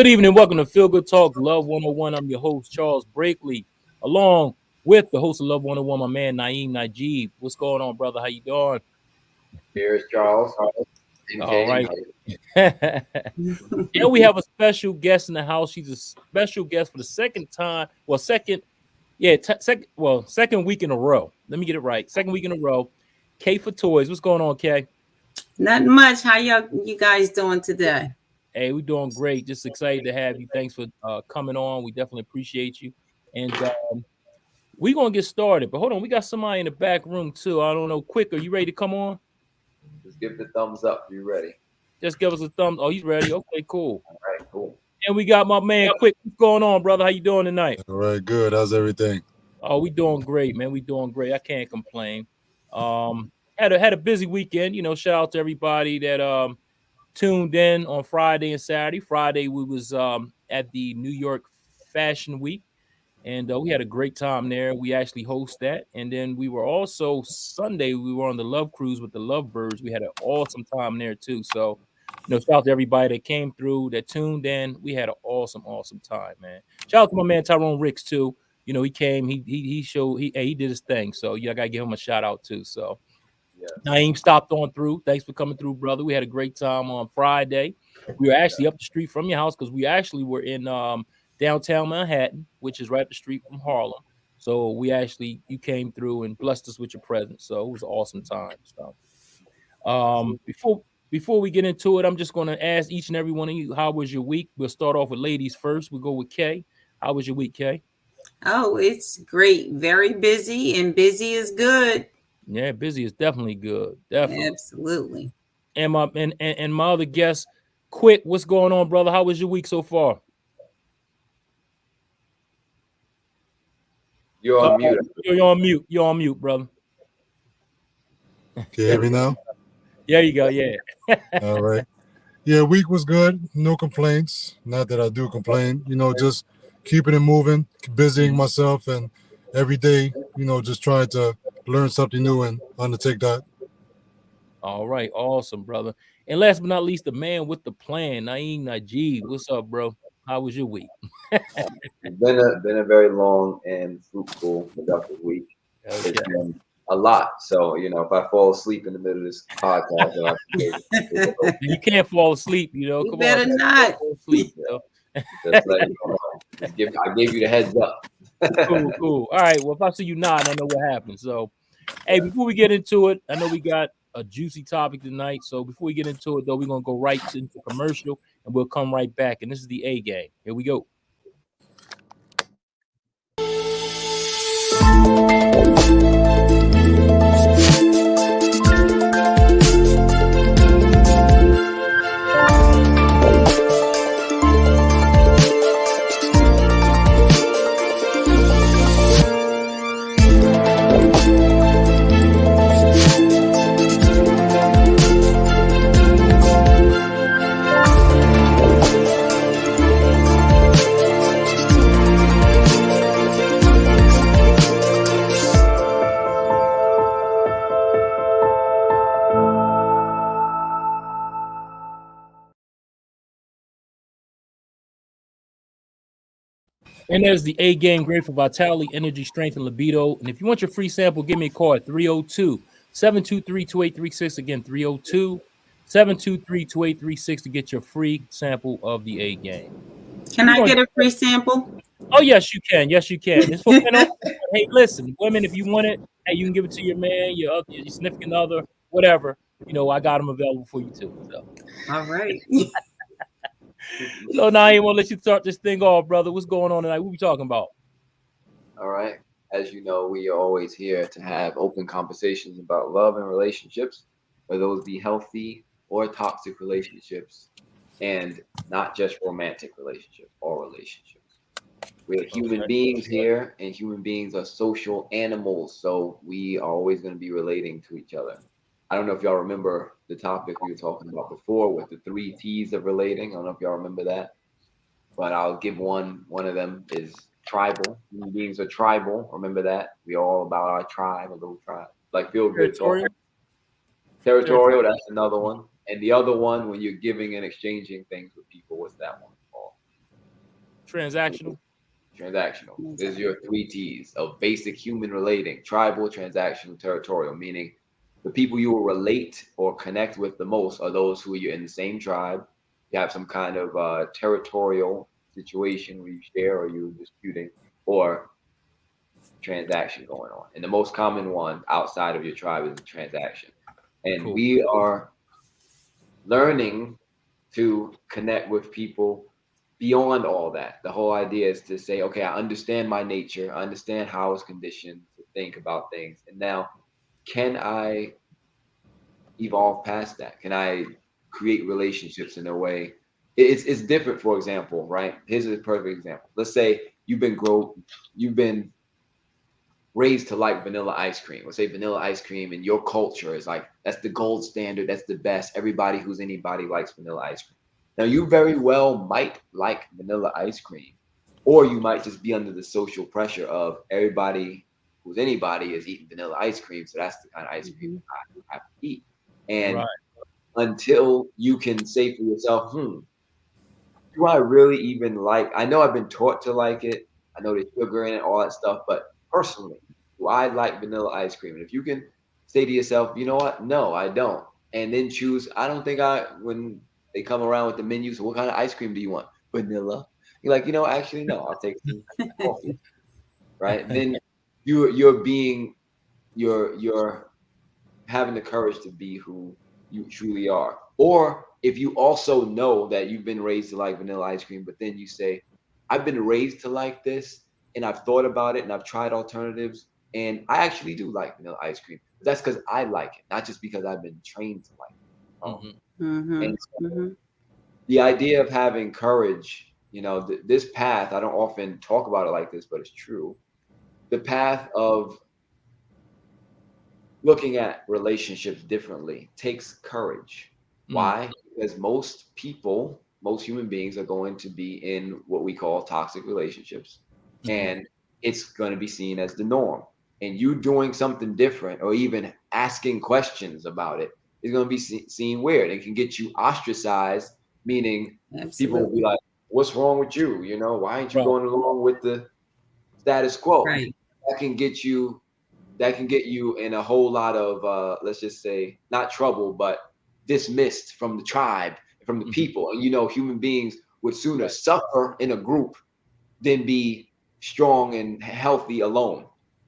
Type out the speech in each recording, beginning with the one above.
Good evening. Welcome to Feel Good Talk Love 101. I'm your host, Charles Brakely, along with the host of Love 101, my man, Naeem Najib. What's going on, brother? How you doing? Here's Charles. All MK, right. And we have a special guest in the house. She's a special guest for the second time. Well, second week in a row. Let me get it right. Second week in a row. Kay for Toys. What's going on, Kay? Not much. How you guys doing today? Hey, we're doing great. Just excited to have you. Thanks for coming on. We definitely appreciate you. And we're going to get started. But hold on. We got somebody in the back room, too. I don't know. Quick, are you ready to come on? Just give the thumbs up if you're ready. Just give us a thumbs. Oh, he's ready. Okay, cool. All right, cool. And we got my man, Quick. What's going on, brother? How you doing tonight? All right, good. How's everything? Oh, we doing great, man. We doing great. I can't complain. Had a busy weekend. You know, shout out to everybody that tuned in on Friday and Saturday. Friday we was at the New York Fashion Week, and we had a great time there. We actually host that, and then we were also Sunday. We were on the Love Cruise with the Lovebirds. We had an awesome time there too. So, you know, shout out to everybody that came through, that tuned in. We had an awesome time, man. Shout out to my man Tyrone Ricks too. You know, he came, he showed, he did his thing. So yeah, I gotta give him a shout out too. So. Yes. Naeem stopped on through. Thanks for coming through, brother. We had a great time on Friday. We were actually up the street from your house because we actually were in downtown Manhattan, which is right up the street from Harlem. So you came through and blessed us with your presence. So it was an awesome time. So before we get into it, I'm just going to ask each and every one of you, how was your week? We'll start off with ladies first. We'll go with Kay. How was your week, Kay? Oh, it's great. Very busy, and busy is good. Yeah, busy is definitely good. Definitely. Absolutely. And my other guest, Quick, what's going on, brother? How was your week so far? You're on mute. You're on mute. You're on mute, brother. Can you hear me now? There you go. Yeah. All right. Yeah, week was good. No complaints. Not that I do complain. You know, just keeping it moving, busying myself, and every day, you know, just trying to learn something new and undertake that. All right. Awesome, brother. And last but not least, the man with the plan, Naeem Najib. What's up, bro? How was your week? It's been a very long and fruitful, productive week. Okay. It's been a lot. So, you know, if I fall asleep in the middle of this podcast, You can't fall asleep, you know. You Come better on, not. fall asleep, you know? just let you know. I gave you the heads up. Cool. All right. Well, if I see you nod, I know what happened. So, hey, before we get into it, I know we got a juicy topic tonight. So before we get into it, though, we're gonna go right into commercial, and we'll come right back. And this is the A game. Here we go. And there's the A game, great for vitality, energy, strength, and libido. And if you want your free sample, give me a call at 302-723-2836. Again, 302-723-2836 to get your free sample of the A game. Can I get a free sample? Oh, yes, you can. Yes, you can. It's for men. Hey, listen, women, if you want it, hey, you can give it to your man, your significant other, whatever. You know, I got them available for you too. So. All right. So now I want to let you start this thing off, brother. What's going on tonight? What we talking about? All right. As you know, we are always here to have open conversations about love and relationships, whether those be healthy or toxic relationships, and not just romantic relationships or relationships. We're human beings here, and human beings are social animals, so we are always going to be relating to each other. I don't know if y'all remember the topic we were talking about before with the 3 T's of relating. I don't know if y'all remember that, but I'll give one. One of them is tribal. Human beings are tribal. Remember that? We're all about our tribe, a little tribe. Like feel good talk. Territorial, that's another one. And the other one, when you're giving and exchanging things with people, what's that one called? Transactional. Transactional. There's your three T's of basic human relating: tribal, transactional, territorial, meaning the people you will relate or connect with the most are those who you're in the same tribe. You have some kind of territorial situation where you share or you're disputing, or transaction going on. And the most common one outside of your tribe is a transaction. And Cool. we are learning to connect with people beyond all that. The whole idea is to say, okay, I understand my nature, I understand how I was conditioned to think about things. And now, can I evolve past that? Can I create relationships in a way? It's different, for example, right? Here's a perfect example. Let's say you've been raised to like vanilla ice cream. Let's say vanilla ice cream in your culture is like, that's the gold standard, that's the best. Everybody who's anybody likes vanilla ice cream. Now, you very well might like vanilla ice cream, or you might just be under the social pressure of everybody who's anybody is eating vanilla ice cream. So that's the kind of ice cream I have to eat. And Right. until you can say for yourself, do I really even like? I know I've been taught to like it. I know there's sugar in it, all that stuff. But personally, do I like vanilla ice cream? And if you can say to yourself, you know what? No, I don't. And then choose, I don't think when they come around with the menus, what kind of ice cream do you want? Vanilla. You're like, actually, no, I'll take some coffee. Right? Then you're having the courage to be who you truly are. Or if you also know that you've been raised to like vanilla ice cream, but then you say, I've been raised to like this, and I've thought about it, and I've tried alternatives, and I actually do like vanilla ice cream. But that's because I like it, not just because I've been trained to like it. And so the idea of having courage, this path, I don't often talk about it like this, but it's true. The path of looking at relationships differently takes courage. Why? Because most people, most human beings are going to be in what we call toxic relationships, and it's going to be seen as the norm. And you doing something different or even asking questions about it is going to be seen weird. It can get you ostracized, meaning people will be like, what's wrong with you? Why aren't you going along with the status quo? Right. That can get you in a whole lot of let's just say not trouble, but dismissed from the tribe, from the people. And human beings would sooner suffer in a group than be strong and healthy alone.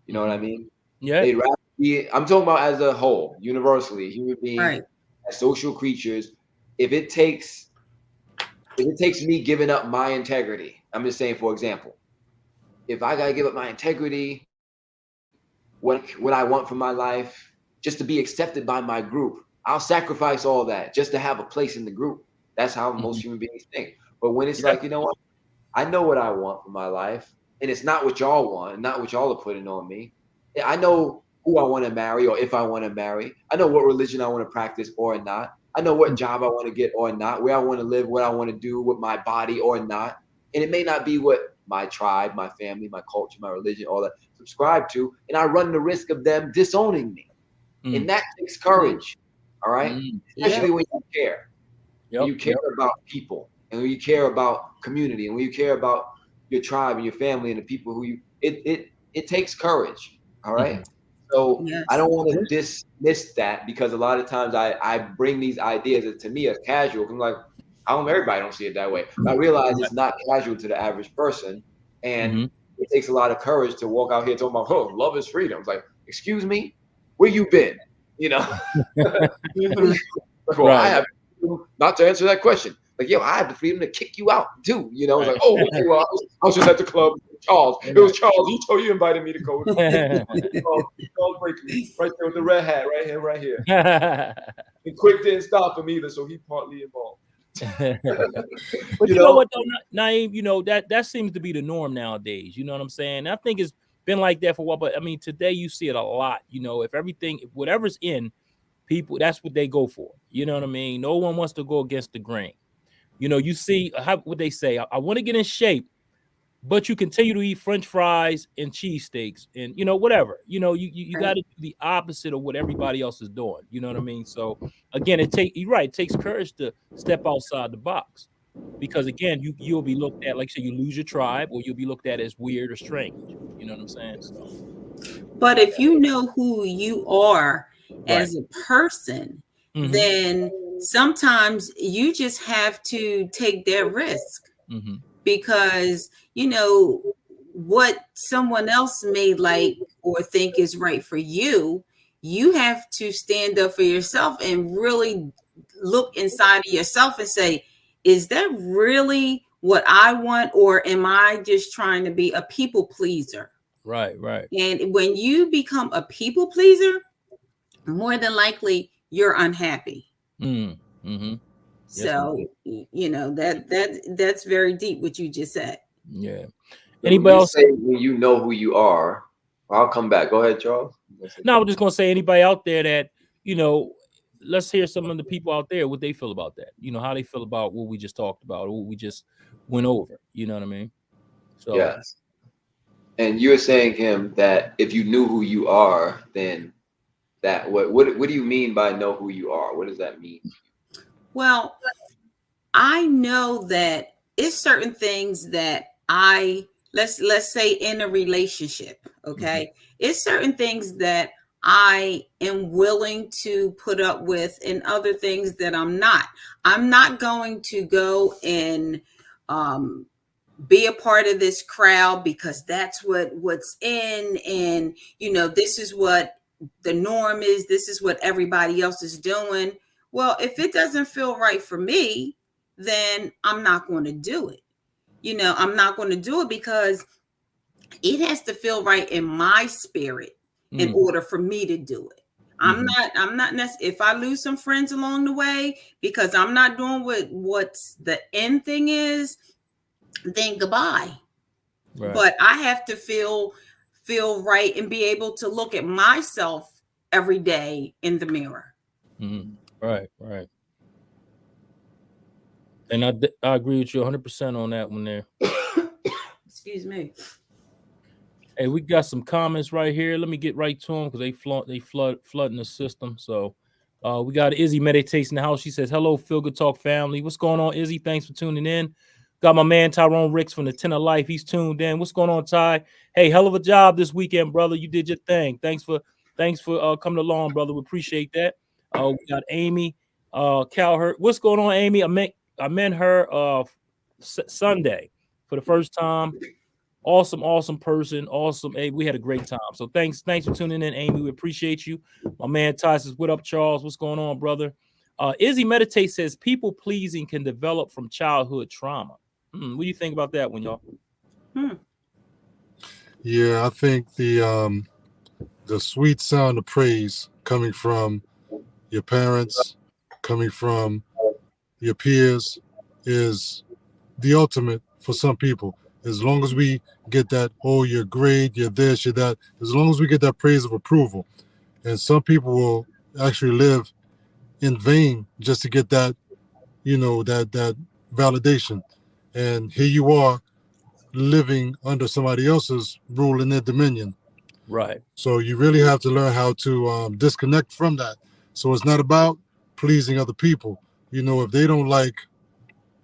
You know what I mean? Yeah. They'd rather be, I'm talking about as a whole, universally, human beings as social creatures. If it takes me giving up my integrity, I'm just saying, for example, if I gotta give up my integrity, what I want from my life, just to be accepted by my group, I'll sacrifice all that just to have a place in the group. That's how most human beings think. But when it's like, you know what? I know what I want for my life, and it's not what y'all want, and not what y'all are putting on me. I know who I want to marry, or if I want to marry. I know what religion I want to practice or not. I know what job I want to get or not, where I want to live, what I want to do with my body or not. And it may not be what my tribe, my family, my culture, my religion, all that subscribe to, and I run the risk of them disowning me. And that takes courage. All right. Especially when you care. When you care about people, and when you care about community, and when you care about your tribe and your family and the people who it takes courage. All right. So I don't want to dismiss that, because a lot of times I bring these ideas that to me are casual. I'm like, everybody don't see it that way. But I realize it's not casual to the average person. And it takes a lot of courage to walk out here talking about, love is freedom. It's like, excuse me, where you been? Well, I have not to answer that question. Like, I have the freedom to kick you out too. It's like, okay, well, I was just at the club with Charles. It was Charles. He told you invited me to go. Charles Blakely, right there with the red hat, right here. And Quick didn't stop him either, so he partly involved. But you know what, though, Naeem, that seems to be the norm nowadays. You know what I'm saying? I think it's been like that for a while, but I mean, today you see it a lot. If whatever's in, people, that's what they go for. You know what I mean? No one wants to go against the grain. You see what they say. I want to get in shape, but you continue to eat French fries and cheesesteaks and whatever. You got to do the opposite of what everybody else is doing. You know what I mean? So again, you're right. It takes courage to step outside the box. because again, you'll be looked at like say you lose your tribe, or you'll be looked at as weird or strange. You know what I'm saying? So But if you know who you are right. as a person, Mm-hmm. then sometimes you just have to take that risk, Mm-hmm. because what someone else may like or think is right for you, you have to stand up for yourself and really look inside of yourself and say, is that really what I want, or am I just trying to be a people pleaser? Right. Right. And when you become a people pleaser, more than likely you're unhappy. Mm. Mm-hmm. Yes, indeed. So that's very deep what you just said. Yeah. So Anybody you else? say when you know who you are. I'll come back. Go ahead, Charles. You gonna say No, I was something? just gonna say anybody out there that you know. Let's hear some of the people out there what they feel about that. You know how they feel about what we just talked about, or what we just went over. You know what I mean? So Yes. And you're saying him that if you knew who you are, then that what do you mean by know who you are? What does that mean? Well, I know that it's certain things that let's say in a relationship, mhm, okay? It's certain things that I am willing to put up with, and other things that I'm not. I'm not going to go and um be a part of this crowd because that's what's in, and this is what the norm is, this is what everybody else is doing. Well, if it doesn't feel right for me, then I'm not going to do it. I'm not going to do it because it has to feel right in my spirit in mm, order for me to do it. mhm, If I lose some friends along the way because I'm not doing what's the end thing is, then goodbye. right, But I have to feel right and be able to look at myself every day in the mirror. mhm, right, right. And I agree with you 100% on that one there. Excuse me. Hey, we got some comments right here. Let me get right to them because flooding the system. So we got Izzy meditates in the house. She says, "Hello, Feel Good Talk family. What's going on, Izzy? Thanks for tuning in." Got my man Tyrone Ricks from the Ten of Life. He's tuned in. What's going on, Ty? Hey, hell of a job this weekend, brother. You did your thing. Thanks for coming along, brother. We appreciate that. We got Amy Calhurt. What's going on, Amy? I met her Sunday for the first time. Awesome person. Awesome. Hey, we had a great time. So thanks for tuning in, Amy. We appreciate you. My man Ty says, "What up, Charles? What's going on, brother?" Izzy Meditate says people pleasing can develop from childhood trauma. What do you think about that one, y'all? Hmm. Yeah, I think the sweet sound of praise coming from your parents, coming from your peers, is the ultimate for some people. As long as we get that, oh, you're great, you're this, you're that, as long as we get that praise of approval. And some people will actually live in vain just to get that, that validation. And here you are living under somebody else's rule and their dominion. Right. So you really have to learn how to disconnect from that. So it's not about pleasing other people. If they don't like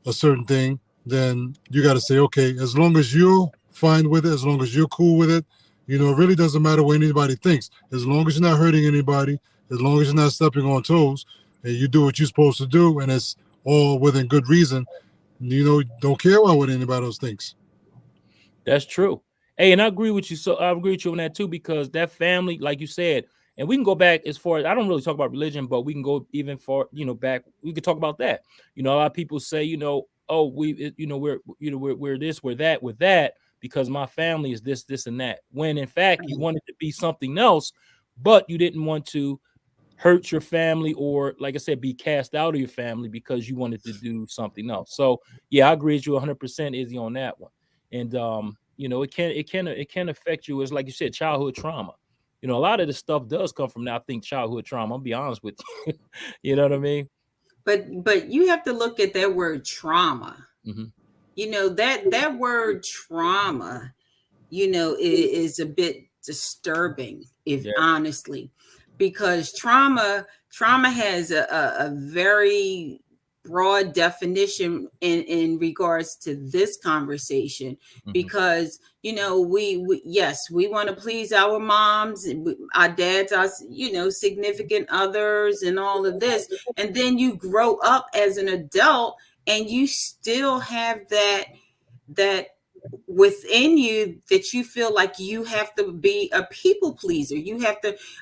a certain thing, then you got to say, okay, as long as you're fine with it, as long as you're cool with it, it really doesn't matter what anybody thinks. As long as you're not hurting anybody, as long as you're not stepping on toes, and you do what you're supposed to do, and it's all within good reason, don't care about what anybody else thinks. That's true. Hey, and I agree with you. So I agree with you on that too, because that family, like you said, and we can go back as far as I don't really talk about religion, but we can go even far, back. We could talk about that. A lot of people say, oh, we're this, we're that, with that, because my family is this, and that. When in fact you wanted to be something else, but you didn't want to hurt your family or, like I said, be cast out of your family because you wanted to do something else. So yeah, I agree with you 100%, Izzy, on that one. And it can affect you, as like you said, childhood trauma. A lot of this stuff does come from, I think, childhood trauma. I'll be honest with you. You know what I mean? But you have to look at that word trauma. Hmm. That word trauma, is a bit disturbing, if Yeah. honestly, because trauma has a very broad definition in regards to this conversation, because we yes, we want to please our moms, our dads, our significant others, and all of this, and then you grow up as an adult and you still have that within you that you feel like you have to be a people pleaser.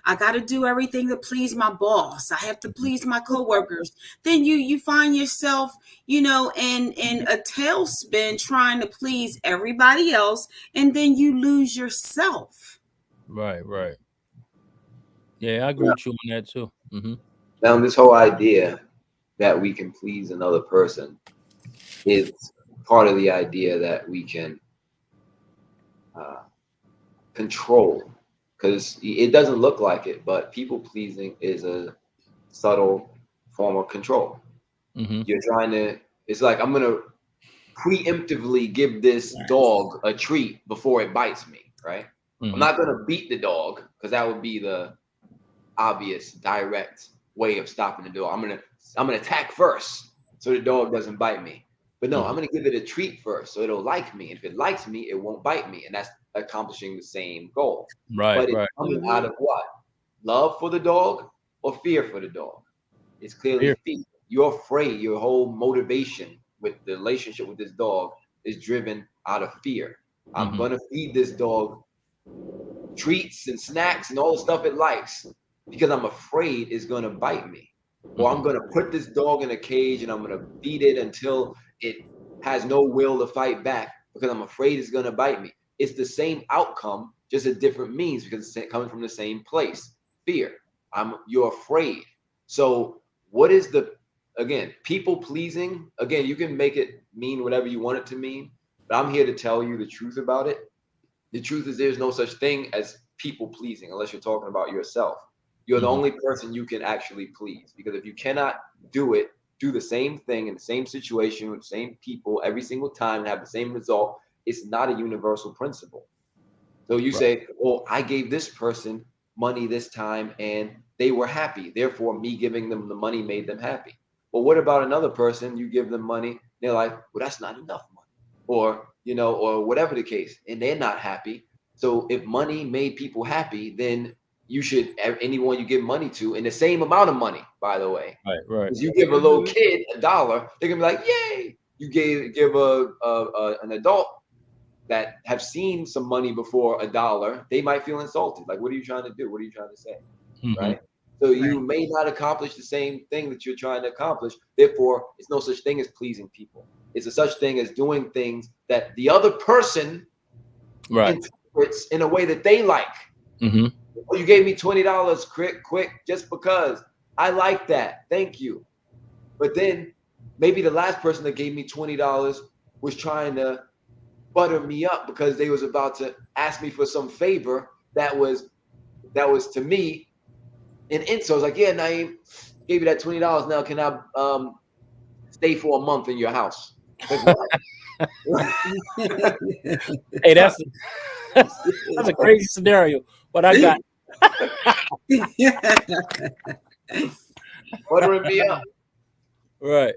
I got to do everything to please my boss. I have to please my coworkers. Then you find yourself, in a tailspin trying to please everybody else, and then you lose yourself. Right. Yeah, I agree with you on that too. Now, this whole idea that we can please another person is part of the idea that we can control, because it doesn't look like it, but people pleasing is a subtle form of control. You're trying to, it's like, I'm going to preemptively give this dog a treat before it bites me, right? I'm not going to beat the dog, because that would be the obvious, direct way of stopping the dog. I'm gonna attack first so the dog doesn't bite me. But no, I'm gonna give it a treat first so it'll like me. And if it likes me, it won't bite me. And that's accomplishing the same goal. But it's coming out of what? Love for the dog or fear for the dog? It's clearly fear. You're afraid. Your whole motivation with the relationship with this dog is driven out of fear. I'm gonna feed this dog treats and snacks and all the stuff it likes because I'm afraid it's going to bite me. Or I'm going to put this dog in a cage and I'm going to feed it until it has no will to fight back because I'm afraid it's going to bite me. It's the same outcome, just a different means, because it's coming from the same place. Fear. You're afraid. So what is again, people pleasing? Again, you can make it mean whatever you want it to mean, but I'm here to tell you the truth about it. The truth is there's no such thing as people pleasing unless you're talking about yourself. You're the only person you can actually please, because if you cannot do the same thing in the same situation with the same people every single time and have the same result, it's not a universal principle. So you say, well, I gave this person money this time and they were happy. Therefore, me giving them the money made them happy. Well, what about another person? You give them money, they're like, well, that's not enough money. Or, or whatever the case, and they're not happy. So if money made people happy, then you should, anyone you give money to, in the same amount of money, by the way. Right. Because you give a little kid $1, they're gonna be like, yay. You give an adult that have seen some money before $1, they might feel insulted. Like, what are you trying to do? What are you trying to say? Right? So you may not accomplish the same thing that you're trying to accomplish. Therefore, it's no such thing as pleasing people. It's a such thing as doing things that the other person interprets in a way that they like. Oh, you gave me $20 quick just because I like that. Thank you. But then maybe the last person that gave me $20 was trying to butter me up because they was about to ask me for some favor that was to me an insult. I was like, yeah, Naeem, gave you that $20. Now can I stay for a month in your house? Hey, that's a crazy scenario, but I got buttering me up. Right.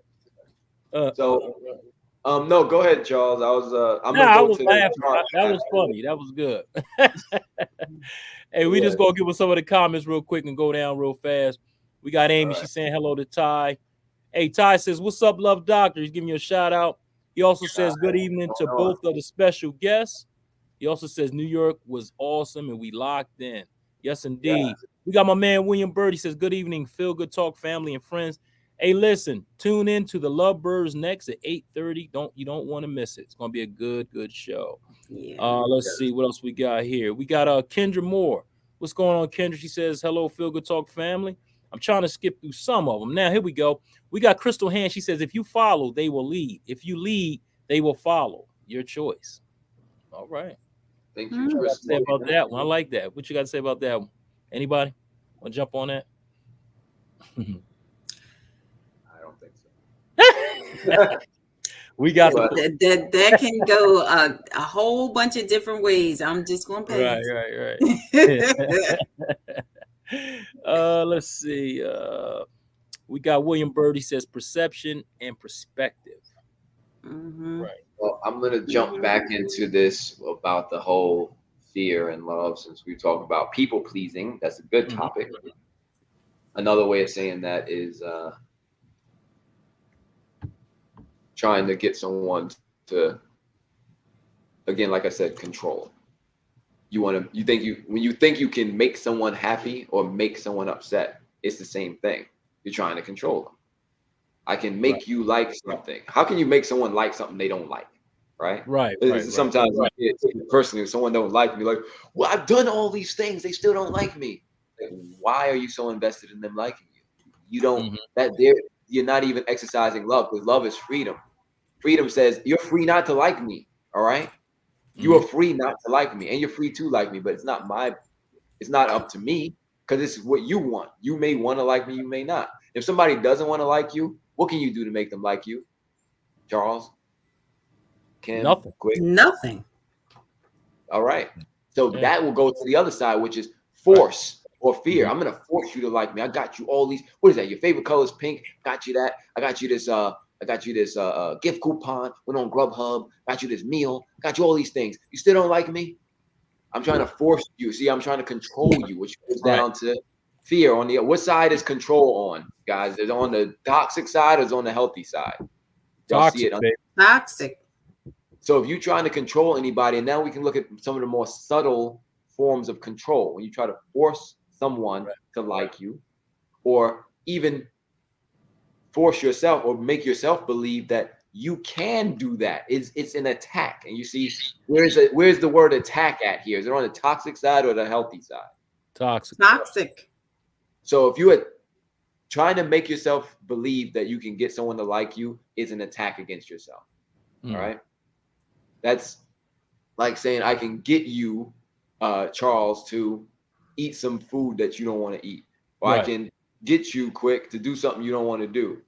No, go ahead, Charles. I was laughing. That was funny. That was good. Hey, we just gonna give us some of the comments real quick and go down real fast. We got Amy. She's saying hello to Ty. Hey, Ty says, "What's up, love doctor?" He's giving you a shout out. He also says, "Good evening to both of the special guests." He also says, "New York was awesome and we locked in." Yes, indeed. Yeah. We got my man William Bird. He says, "Good evening, Feel Good Talk family and friends. Hey, listen, tune in to the Lovebirds next at 8:30. You don't want to miss it. It's gonna be a good show." Yeah. Let's see what else we got here. We got Kendra Moore. What's going on, Kendra? She says, "Hello, Feel Good Talk family." I'm trying to skip through some of them. Now, here we go. We got Crystal Hand. She says, "If you follow, they will lead. If you lead, they will follow. Your choice." All right. Thank you. What you got to say about that one? I like that. What you got to say about that one? Anybody want to jump on that? I don't think so. We got that can go a whole bunch of different ways. I'm just going to pass. Right. Let's see. We got William Bird. He says perception and perspective. Mm-hmm. Right. Well, I'm gonna jump back into this about the whole fear and love, since we talk about people pleasing. That's a good topic. Another way of saying that is trying to get someone to, again, like I said, control. When you think you can make someone happy or make someone upset, it's the same thing. You're trying to control them. I can make you like something. How can you make someone like something they don't like? Right? Right. Sometimes personally, if someone don't like me, like, well, I've done all these things, they still don't like me. Like, why are you so invested in them liking you? You don't you're not even exercising love, because love is freedom. Freedom says you're free not to like me. All right. You are free not to like me, and you're free to like me, but it's not up to me, because it's what you want. You may want to like me, you may not. If somebody doesn't want to like you, what can you do to make them like you? Charles? Kim? Nothing. Quick? Nothing. All right. So that will go to the other side, which is force or fear. I'm gonna force you to like me. I got you all these. What is that? Your favorite color is pink. Got you that. I got you this. Gift coupon. Went on Grubhub. Got you this meal. Got you all these things. You still don't like me? I'm trying to force you. See, I'm trying to control you, which goes down to fear. On the what side is control on, guys? Is it on the toxic side or is it on the healthy side? Y'all Toxic, see it? baby. Toxic. So if you're trying to control anybody, and now we can look at some of the more subtle forms of control. When you try to force someone to like you, or even force yourself or make yourself believe that you can do that. It's an attack. And you see, where's the word attack at here? Is it on the toxic side or the healthy side? Toxic. Toxic. So if you are trying to make yourself believe that you can get someone to like you, is an attack against yourself. All right. That's like saying I can get you, Charles, to eat some food that you don't want to eat. Or I can get you quick to do something you don't want to do.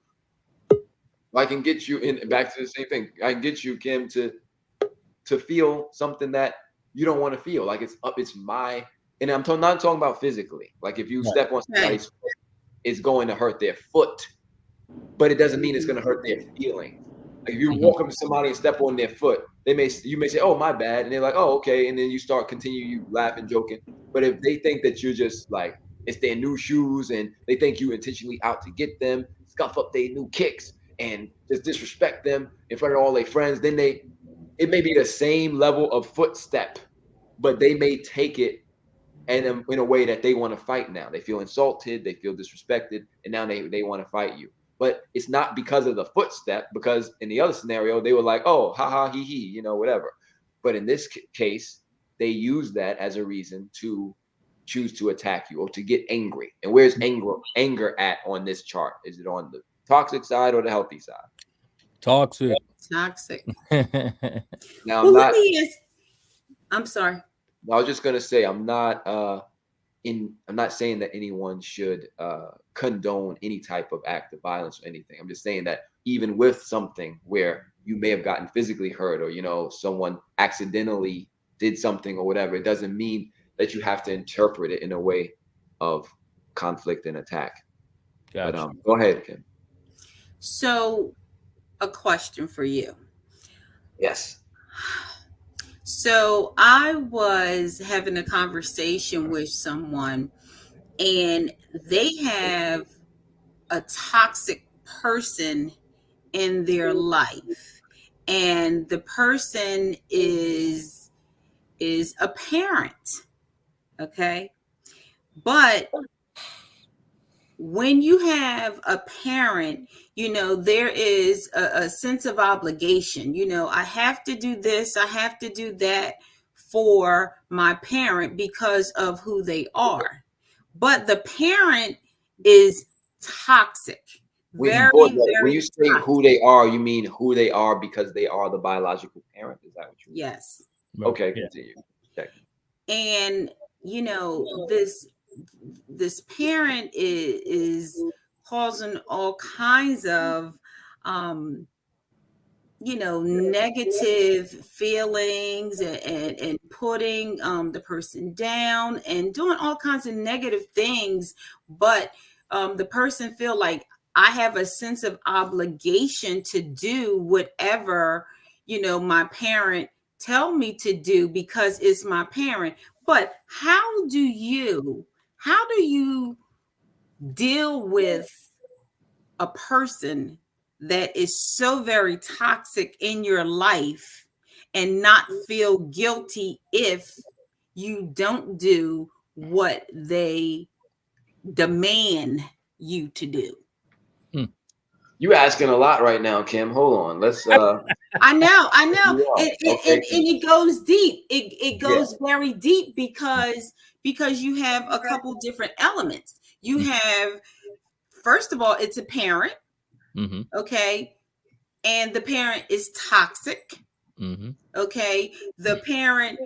I can get you back to the same thing. I can get you, Kim, to feel something that you don't want to feel. Like it's my, and I'm not talking about physically. Like if you step on somebody's foot, it's going to hurt their foot, but it doesn't mean it's going to hurt their feeling. Like if you walk up to somebody and step on their foot, you may say, "Oh, my bad," and they're like, "Oh, okay," and then you laughing, joking. But if they think that you're just like it's their new shoes and they think you intentionally out to get them, scuff up their new kicks and just disrespect them in front of all their friends, then it may be the same level of footstep, but they may take it and in a way that they want to fight now. They feel insulted, they feel disrespected, and now they want to fight you. But it's not because of the footstep, because in the other scenario, they were like, oh, ha ha, he, whatever. But in this case, they use that as a reason to choose to attack you or to get angry. And where's anger at on this chart? Is it on the toxic side or the healthy side? Toxic. Toxic. Now, I'm sorry. I was just gonna say I'm not saying that anyone should condone any type of act of violence or anything. I'm just saying that even with something where you may have gotten physically hurt or someone accidentally did something or whatever, it doesn't mean that you have to interpret it in a way of conflict and attack. Gotcha. But go ahead, Kim. So, a question for you. Yes. So I was having a conversation with someone and they have a toxic person in their life. And the person is a parent. Okay. But when you have a parent, there is a sense of obligation. I have to do this, I have to do that for my parent because of who they are. But the parent is toxic. When you say toxic. Who they are, you mean who they are because they are the biological parent? Is that what you mean? Yes. Okay, continue. Okay. And this parent is causing all kinds of negative feelings and putting the person down and doing all kinds of negative things, but the person feel like I have a sense of obligation to do whatever, my parent tell me to do because it's my parent. But how do you deal with a person that is so very toxic in your life and not feel guilty if you don't do what they demand you to do? You asking a lot right now, Kim. Hold on. Let's I know, I know. you are. Okay. And it goes deep. It Yeah. goes very deep because you have a couple different elements. You have, first of all, it's a parent, Mm-hmm. okay? And the parent is toxic. Mm-hmm. Okay. The parent,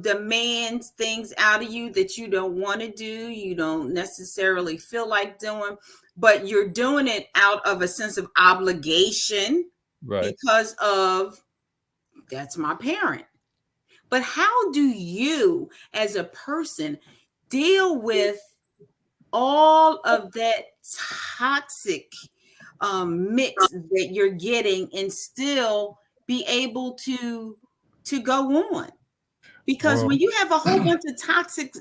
demands things out of you that you don't want to do, you don't necessarily feel like doing, but you're doing it out of a sense of obligation Right. because of that's my parent. But how do you, as a person, deal with all of that toxic mix that you're getting and still be able to go on? Because Well, when you have a whole bunch of toxic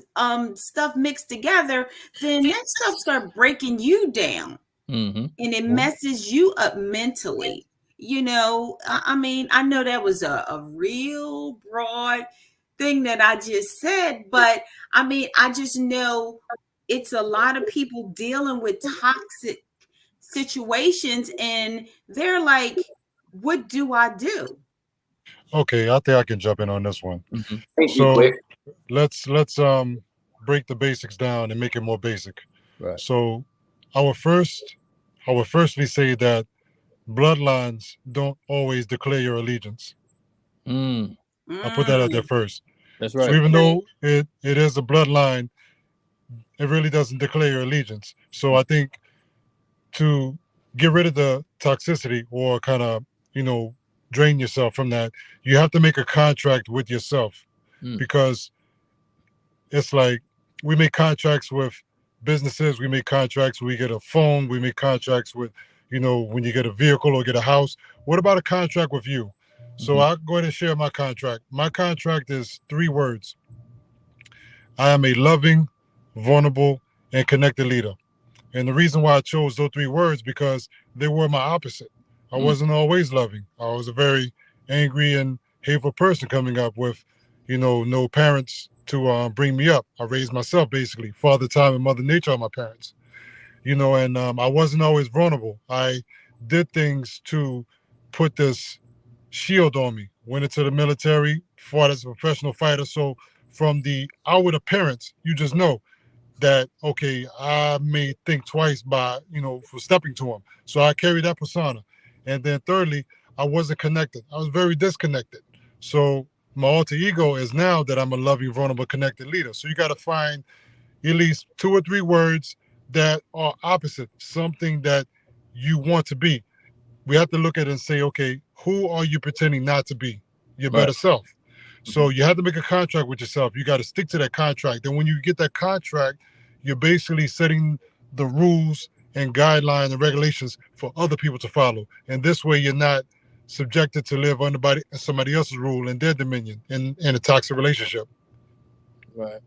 stuff mixed together, then that stuff start breaking you down Mm-hmm. and it well, messes you up mentally. I mean, I know that was a real broad thing that I just said, but I mean, I just know it's a lot of people dealing with toxic situations and they're like, what do I do? okay, I think I can jump in on this one. Mm-hmm. Thank you, So quick. let's break the basics down and make it more basic. Right. So I would firstly say that bloodlines don't always declare your allegiance. Mm. I'll put that out there Mm, first. That's So right. even okay. though it is a bloodline, it really doesn't declare your allegiance. So I think to get rid of the toxicity or kind of, you know, drain yourself from that, you have to make a contract with yourself, Mm. because it's like we make contracts with businesses, we make contracts, we get a phone, we make contracts with, when you get a vehicle or get a house. What about a contract with you? So Mm-hmm. I'll go ahead and share my contract. My contract is 3 words: I am a loving, vulnerable, and connected leader. And the reason why I chose those 3 words, because they were my opposite. I Mm. wasn't always loving. I was a very angry and hateful person coming up with, no parents to bring me up. I raised myself basically. Father Time and Mother Nature are my parents. And I wasn't always vulnerable. I did things to put this shield on me. Went into the military, fought as a professional fighter. So from the outward appearance, you just know that, okay, I may think twice for stepping to him. So I carry that persona. And then thirdly, I wasn't connected. I was very disconnected. So my alter ego is now that I'm a loving, vulnerable, connected leader. So you got to find at least 2 or 3 words that are opposite, something that you want to be. We have to look at it and say, okay, who are you pretending not to be? Your Right. better self. Mm-hmm. So you have to make a contract with yourself. You got to stick to that contract. And when you get that contract, you're basically setting the rules and guidelines and regulations for other people to follow. And this way, you're not subjected to live under somebody else's rule and their dominion in a toxic relationship. Right.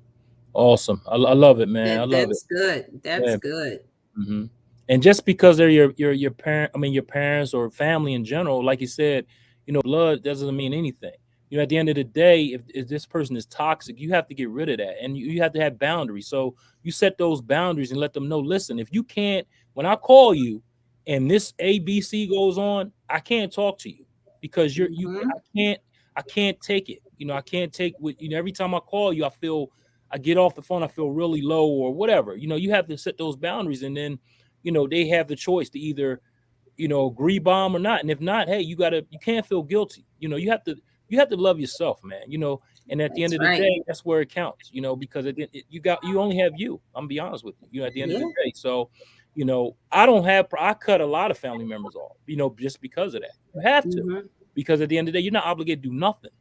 Awesome. I love it, man. I love it. That's good. That's Yeah. good. Mm-hmm. And just because they're your parent, I mean your parents or family in general, like you said, blood doesn't mean anything. At the end of the day, if this person is toxic, you have to get rid of that, and you have to have boundaries. So you set those boundaries and let them know. Listen, if you can't, when I call you, and this ABC goes on, I can't talk to you because Hmm. I can't take it. I can't take what every time I call you, I get off the phone, I feel really low or whatever. You have to set those boundaries, and then they have the choice to either agree bomb or not. And if not, hey, you can't feel guilty. You have to love yourself, man. And at the end That's of the right. day, that's where it counts. Because you only have you. I'm gonna be honest with you. At the end of Yeah. the day, so I cut a lot of family members off. Just because of that. You have to, Hmm. because at the end of the day, you're not obligated to do nothing.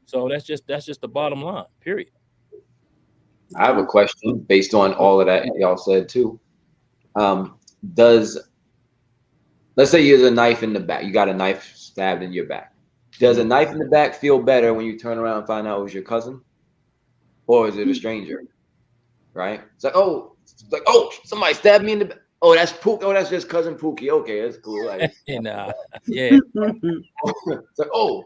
So that's just the bottom line. Period. I have Yeah. a question based on all of that y'all said too. let's say there's a knife in the back. You got a knife stabbed in your back. Does a knife in the back feel better when you turn around and find out it was your cousin? Or is it a stranger? Right? It's like, oh, somebody stabbed me in the back. Oh, that's Pookie. Oh, that's just cousin Pookie. Okay, that's cool. Yeah, yeah. It's like, oh,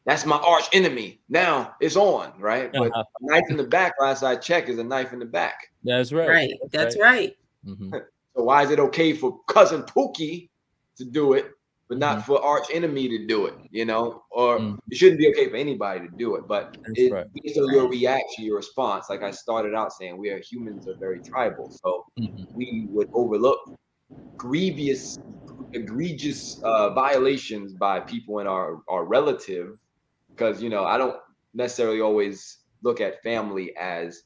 that's my arch enemy. Now it's on, right? But a knife in the back, last I checked, is a knife in the back. That's right. Right. That's right. Mm-hmm. So why is it okay for cousin Pookie to do it, but not for arch enemy to do it? You know, or it shouldn't be okay for anybody to do it. But based on your reaction, your response, like I started out saying, we are humans are very tribal, so we would overlook egregious violations by people in our relative, because I don't necessarily always look at family as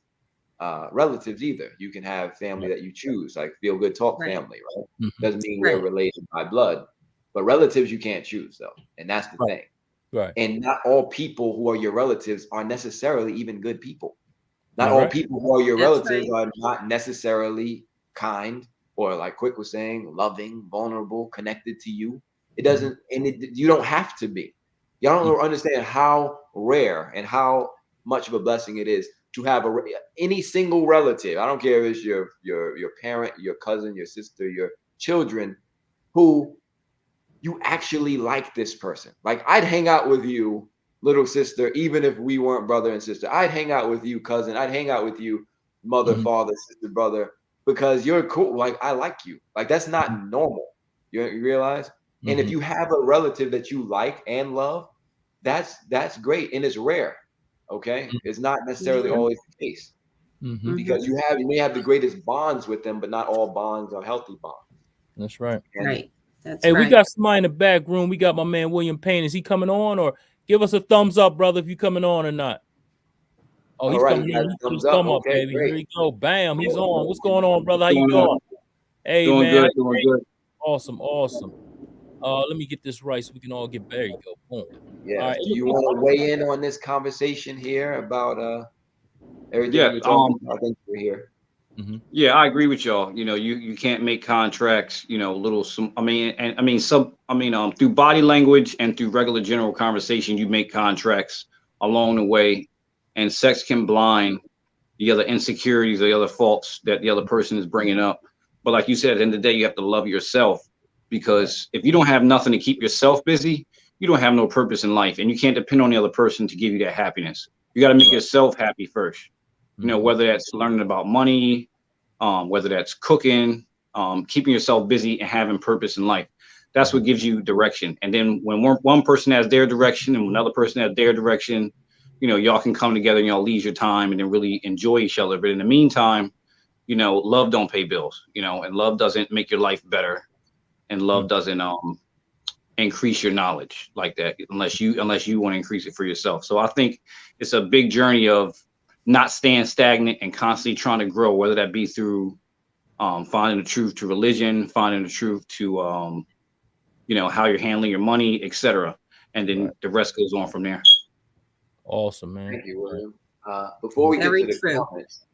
relatives either. You can have family that you choose, like Feel Good Talk family, right? Doesn't mean we're related by blood, but relatives you can't choose though, and that's the thing. Right. And not all people who are your relatives are necessarily even good people. Not all people who are your relatives are not necessarily kind, or like Quick was saying, loving, vulnerable, connected to you. It doesn't, and you don't have to be. Y'all don't understand how rare and how much of a blessing it is to have any single relative. I don't care if it's your parent, your cousin, your sister, your children, who you actually like this person. Like I'd hang out with you, little sister, even if we weren't brother and sister. I'd hang out with you, cousin. I'd hang out with you, mother, father, sister, brother, because you're cool. Like I like you. Like that's not normal. You realize? And if you have a relative that you like and love, that's great, and it's rare. Okay, it's not necessarily always the case, because you may have the greatest bonds with them, but not all bonds are healthy bonds. That's right. Right. That's hey, we got somebody in the back room. We got my man William Payne. Is he coming on, or give us a thumbs up, brother, if you coming on or not? Oh, he's coming in. He put his thumb up, baby. Here we go. Bam, he's on. What's going on, brother? How you doing? Hey, doing man. Good, doing good. Awesome. Let me get this right so we can all get better. There you go. Boom. Yeah. Right. Do you want to weigh in on this conversation here about everything? Yeah. I think we're here. Yeah, I agree with y'all. You can't make contracts. Through body language and through regular general conversation, you make contracts along the way, and sex can blind the other insecurities, the other faults that the other person is bringing up. But like you said, at the end of the day, you have to love yourself, because if you don't have nothing to keep yourself busy, you don't have no purpose in life, and you can't depend on the other person to give you that happiness. You got to make yourself happy first. Whether that's learning about money, whether that's cooking, keeping yourself busy and having purpose in life. That's what gives you direction. And then when one person has their direction and another person has their direction, y'all can come together in y'all leisure time and then really enjoy each other. But in the meantime, love don't pay bills, and love doesn't make your life better, and love doesn't increase your knowledge like that unless you want to increase it for yourself. So I think it's a big journey of not staying stagnant and constantly trying to grow, whether that be through finding the truth to religion, finding the truth to how you're handling your money, etc. And then the rest goes on from there. Awesome, man. Thank you, William. Before we get to the comments,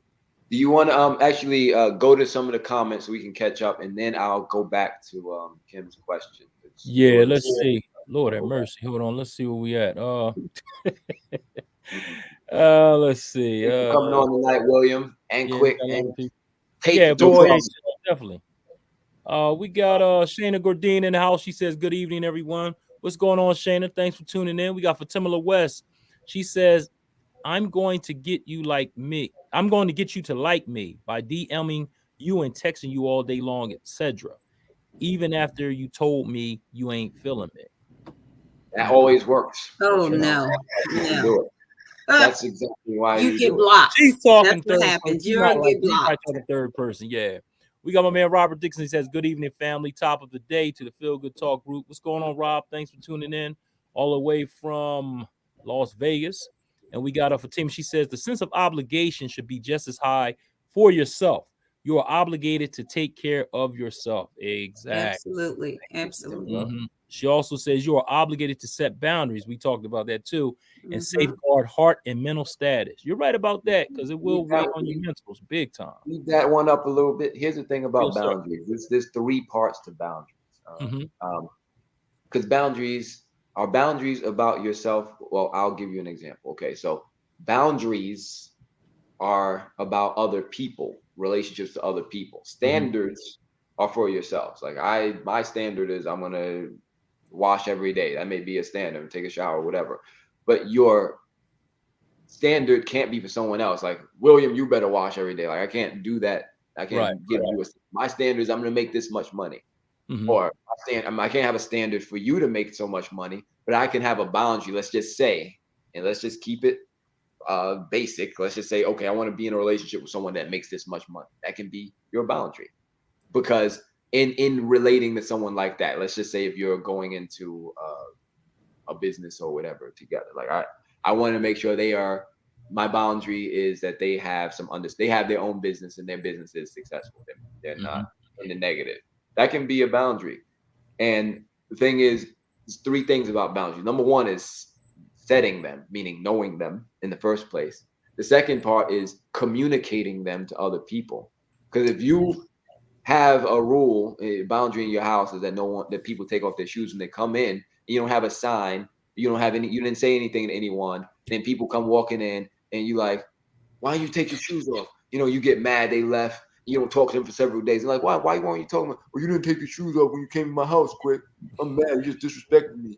do you want to actually go to some of the comments so we can catch up, and then I'll go back to Kim's question? Yeah, let's see. Lord have mercy. Hold on. Let's see where we at. Let's see. Coming on tonight, William, and Quick, and definitely. We got Shayna Gordine in the house. She says, "Good evening, everyone. What's going on, Shayna? Thanks for tuning in." We got Fatimala West. She says, I'm going to get you to like me by DMing you and texting you all day long, etc. Even after you told me you ain't feeling it. That always works. Oh, no. That's exactly why you get blocked. She's talking That's what happens. You're going to get blocked. Talking third person. Yeah. We got my man Robert Dixon. He says, "Good evening, family. Top of the day to the Feel Good Talk group." What's going on, Rob? Thanks for tuning in all the way from Las Vegas. And we got Fatima. She says, "The sense of obligation should be just as high for yourself. You are obligated to take care of yourself." Exactly. Absolutely. She also says you are obligated to set boundaries. We talked about that too, and Mhm. safeguard heart and mental status. You're right about that because it will Leave weigh that, on your mentals big time. leave that one up a little bit. Here's the thing about Yes, sir. boundaries. There's three parts to boundaries. Hmm. Because boundaries are boundaries about yourself. Well, I'll give you an example. Okay, so boundaries are about other people, relationships to other people. Standards are for yourselves. Like my standard is I'm gonna wash every day. That may be a standard, take a shower, whatever. But your standard can't be for someone else. Like William, you better wash every day. Like I can't do that. I Right. can't give you my standard is I'm gonna make this much money. Hmm. Or I can't have a standard for you to make so much money, but I can have a boundary. Let's just say, and let's just keep it basic. Let's just say, okay, I want to be in a relationship with someone that makes this much money. That can be your boundary, because in relating to someone like that, let's just say if you're going into a business or whatever together, like I want to make sure they are. My boundary is that they have they have their own business and their business is successful. They're not in the negative. That can be a boundary. And the thing is, there's three things about boundaries. Number one is setting them, meaning knowing them in the first place. The second part is communicating them to other people. Because if you have a rule, a boundary in your house is that that people take off their shoes when they come in, and you don't have a sign, you didn't say anything to anyone, and then people come walking in and you like, why you take your shoes off? You get mad they left. You don't talk to them for several days. And like, why weren't you talking about? Well, you didn't take your shoes off when you came to my house quick. I'm mad. You just disrespected me.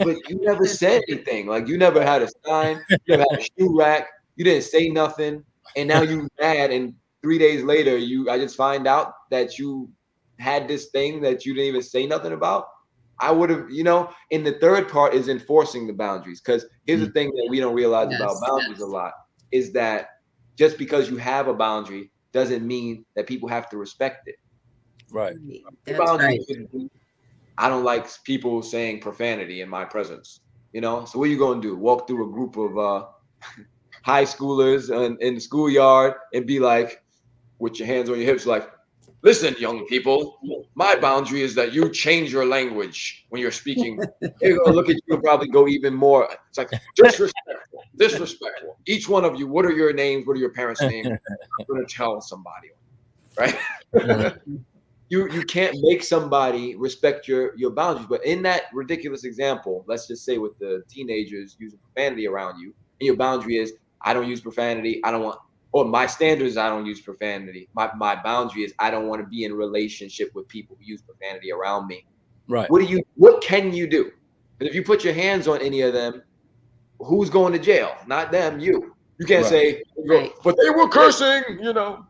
But you never said anything. Like you never had a sign. You never had a shoe rack. You didn't say nothing. And now you mad. And 3 days later, I just find out that you had this thing that you didn't even say nothing about. I would have, and the third part is enforcing the boundaries. Because here's the thing that we don't realize about Yes. boundaries a lot is that just because you have a boundary doesn't mean that people have to respect it. Right. Your That's boundary right. should be, I don't like people saying profanity in my presence. So what are you going to do? Walk through a group of high schoolers in the schoolyard and be like, with your hands on your hips, like, listen, young people, my boundary is that you change your language when you're speaking. They're going to look at you and probably go even more. It's like, disrespectful. Each one of you, what are your names? What are your parents' names? I'm going to tell somebody, right? You can't make somebody respect your boundaries. But in that ridiculous example, let's just say with the teenagers using profanity around you, and your boundary is, I don't use profanity. I don't want, or my standard is I don't use profanity. My boundary is I don't want to be in relationship with people who use profanity around me. Right. What can you do? Because if you put your hands on any of them, who's going to jail? Not them, you. You can't Right. say, Right. but they were cursing,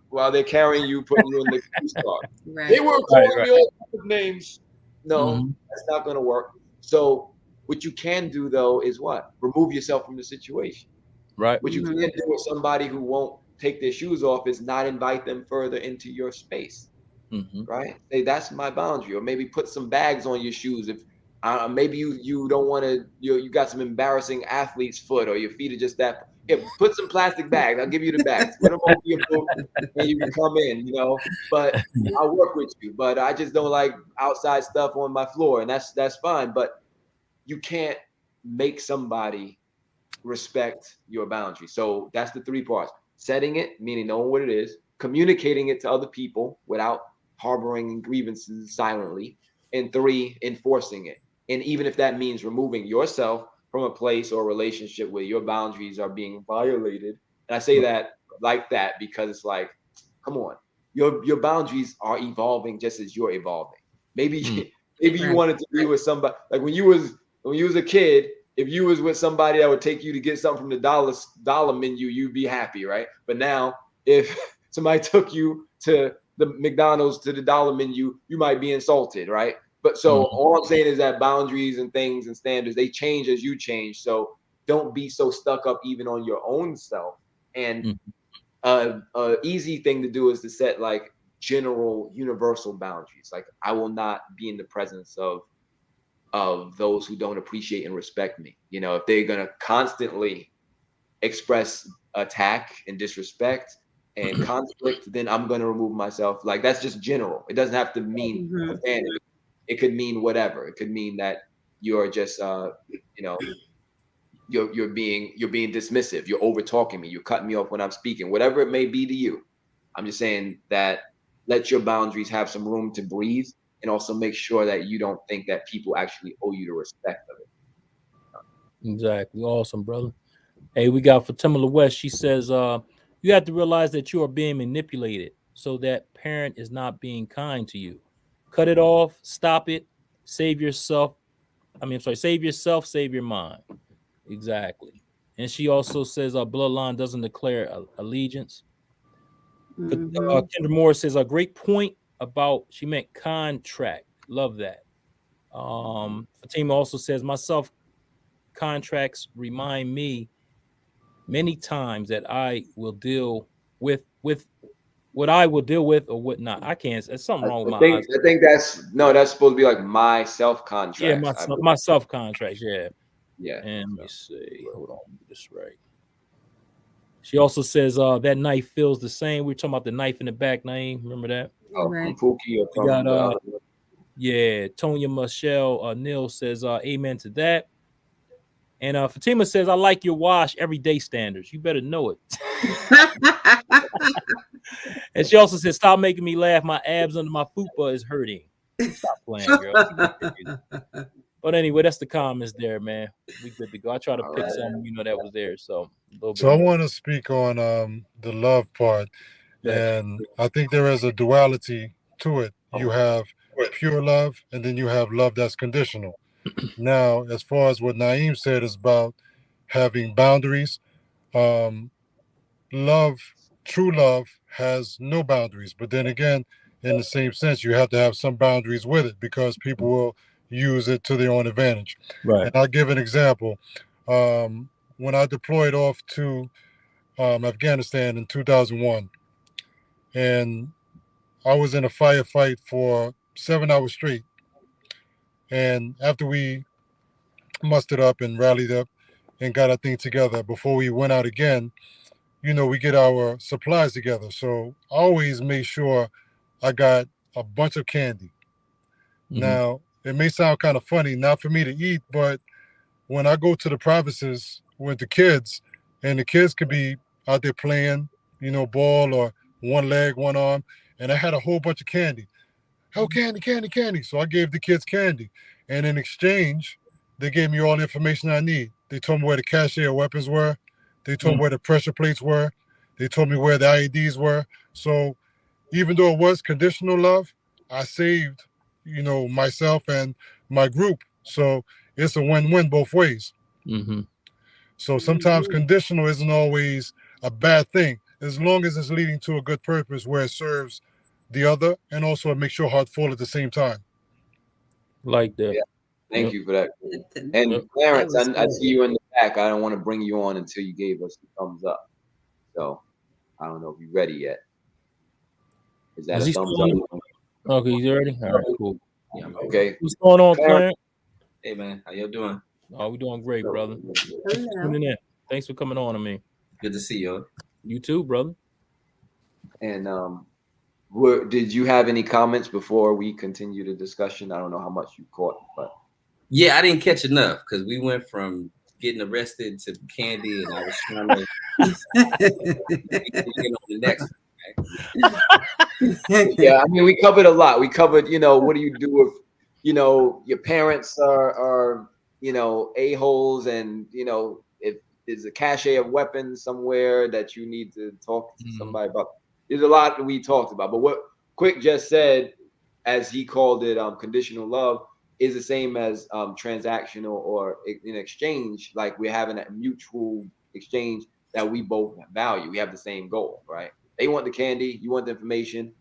while they're carrying you, putting you in the police car. They Right. were Right. calling Right. me all kinds of names. No, Hmm. that's not going to work. So what you can do though is what? Remove yourself from the situation. Right. What you Mhm. can't do with somebody who won't take their shoes off is not invite them further into your space, Hmm. right? Say that's my boundary, or maybe put some bags on your shoes if maybe you don't want to you got some embarrassing athlete's foot or your feet are just that. Yeah, put some plastic bags. I'll give you the bags. Put them over your boot, and you can come in. But I'll work with you. But I just don't like outside stuff on my floor, and that's fine. But you can't make somebody respect your boundary. So that's the three parts: setting it, meaning knowing what it is, communicating it to other people without harboring grievances silently, and three, enforcing it. And even if that means removing yourself from a place or relationship where your boundaries are being violated. And I say that like that because it's like, come on, your boundaries are evolving just as you're evolving. Maybe maybe you Right. wanted to be with somebody like when you was a kid. If you was with somebody that would take you to get something from the dollar menu, you'd be happy, right? But now, if somebody took you to the McDonald's to the dollar menu, you might be insulted, right? But so all I'm saying is that boundaries and things and standards, they change as you change. So don't be so stuck up even on your own self. And a easy thing to do is to set like general universal boundaries. Like I will not be in the presence of those who don't appreciate and respect me. If they're gonna constantly express attack and disrespect and conflict, then I'm gonna remove myself. Like that's just general. It doesn't have to mean Mhm. profanity. It could mean whatever. It could mean that you're just you're being dismissive. You're over talking me. You're cutting me off when I'm speaking. Whatever it may be to you. I'm just saying that let your boundaries have some room to breathe, and also make sure that you don't think that people actually owe you the respect of it. Exactly. Awesome, brother. Hey, we got Fatima West. She says, you have to realize that you are being manipulated, so that parent is not being kind to you. Cut it off, stop it, save yourself. Save yourself, save your mind. Exactly. And she also says bloodline doesn't declare allegiance. Mhm. Kendra Moore says a great point about she meant contract. Love that. Fatima also says my self contracts remind me many times that I will deal with what I will deal with or what not. I can't. There's something wrong with my eyes. I think that's supposed to be like my self Yeah, contracts. my self contracts. Yeah. Yeah. And let me see. Hold on, get this right. She also says that knife feels the same. We were talking about the knife in the back, Naeem. Remember that? Oh, Right. from Pookie or We got from the other. yeah, Tonya Michelle Neil says amen to that. And Fatima says, I like your wash everyday standards. You better know it. And she also says, stop making me laugh. My abs under my fupa is hurting. Stop playing, girl. But anyway, that's the comments there, man. We good to go. I try to pick some, that was there. So a little So bit I more. want to speak on the love part, Good. and I think there is a duality to it. You have pure love, and then you have love that's conditional. Now, as far as what Naeem said is about having boundaries, um, love, true love, has no boundaries. But then again, in the same sense, you have to have some boundaries with it because people will use it to their own advantage. Right. And I'll give an example. When I deployed off to Afghanistan in 2001, and I was in a firefight for 7 hours straight. And after we mustered up and rallied up and got our thing together, before we went out again, we get our supplies together. So I always made sure I got a bunch of candy. Mhm. Now, it may sound kind of funny, not for me to eat, but when I go to the provinces with the kids, and the kids could be out there playing, ball or one leg, one arm, and I had a whole bunch of candy. Oh, candy, candy, candy. So I gave the kids candy. And in exchange, they gave me all the information I need. They told me where the cache of weapons were. They told me where the pressure plates were. They told me where the IEDs were. So even though it was conditional love, I saved, myself and my group. So it's a win-win both ways. Mm-hmm. So sometimes conditional isn't always a bad thing, as long as it's leading to a good purpose where it serves the other and also it makes your heart full at the same time. Like that. Yeah. Thank Yep. you for that. Yep. And Clarence, was I see you in the back. I don't want to bring you on until you gave us the thumbs up. So I don't know if you're ready yet. Is that Is a he thumbs still up? Okay, he's ready? All right, cool. Yeah, I'm Okay. What's going on, Clarence. Clarence? Hey man, how y'all doing? Oh, we're doing great, brother. Thanks for Hello. tuning in. Thanks for coming on to me. Good to see y'all. You too, brother. And did you have any comments before we continue the discussion? I don't know how much you caught, but Yeah, I didn't catch enough because we went from getting arrested to candy, and I was trying to get on the next one. yeah, I mean, we covered a lot. We covered, what do you do if, your parents are a-holes, and, if there's a cache of weapons somewhere that you need to talk to somebody about. There's a lot that we talked about. But what Quick just said, as he called it, conditional love, is the same as transactional or in exchange. Like we're having a mutual exchange that we both value. We have the same goal, right? They want the candy, you want the information.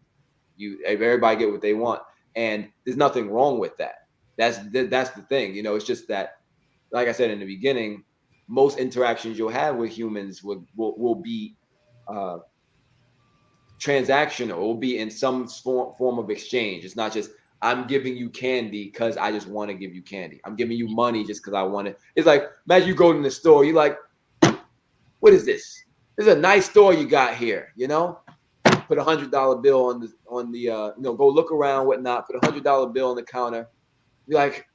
Everybody get what they want, and there's nothing wrong with that. That's the thing. It's just that, like I said in the beginning, most interactions you'll have with humans will be transactional. Will be in some form of exchange. It's not just I'm giving you candy because I just want to give you candy. I'm giving you money just because I want it. It's like, imagine you go to the store, you're like, what is this? This is a nice store you got here, put put $100 bill on the go look around, whatnot, put $100 bill on the counter. Be like,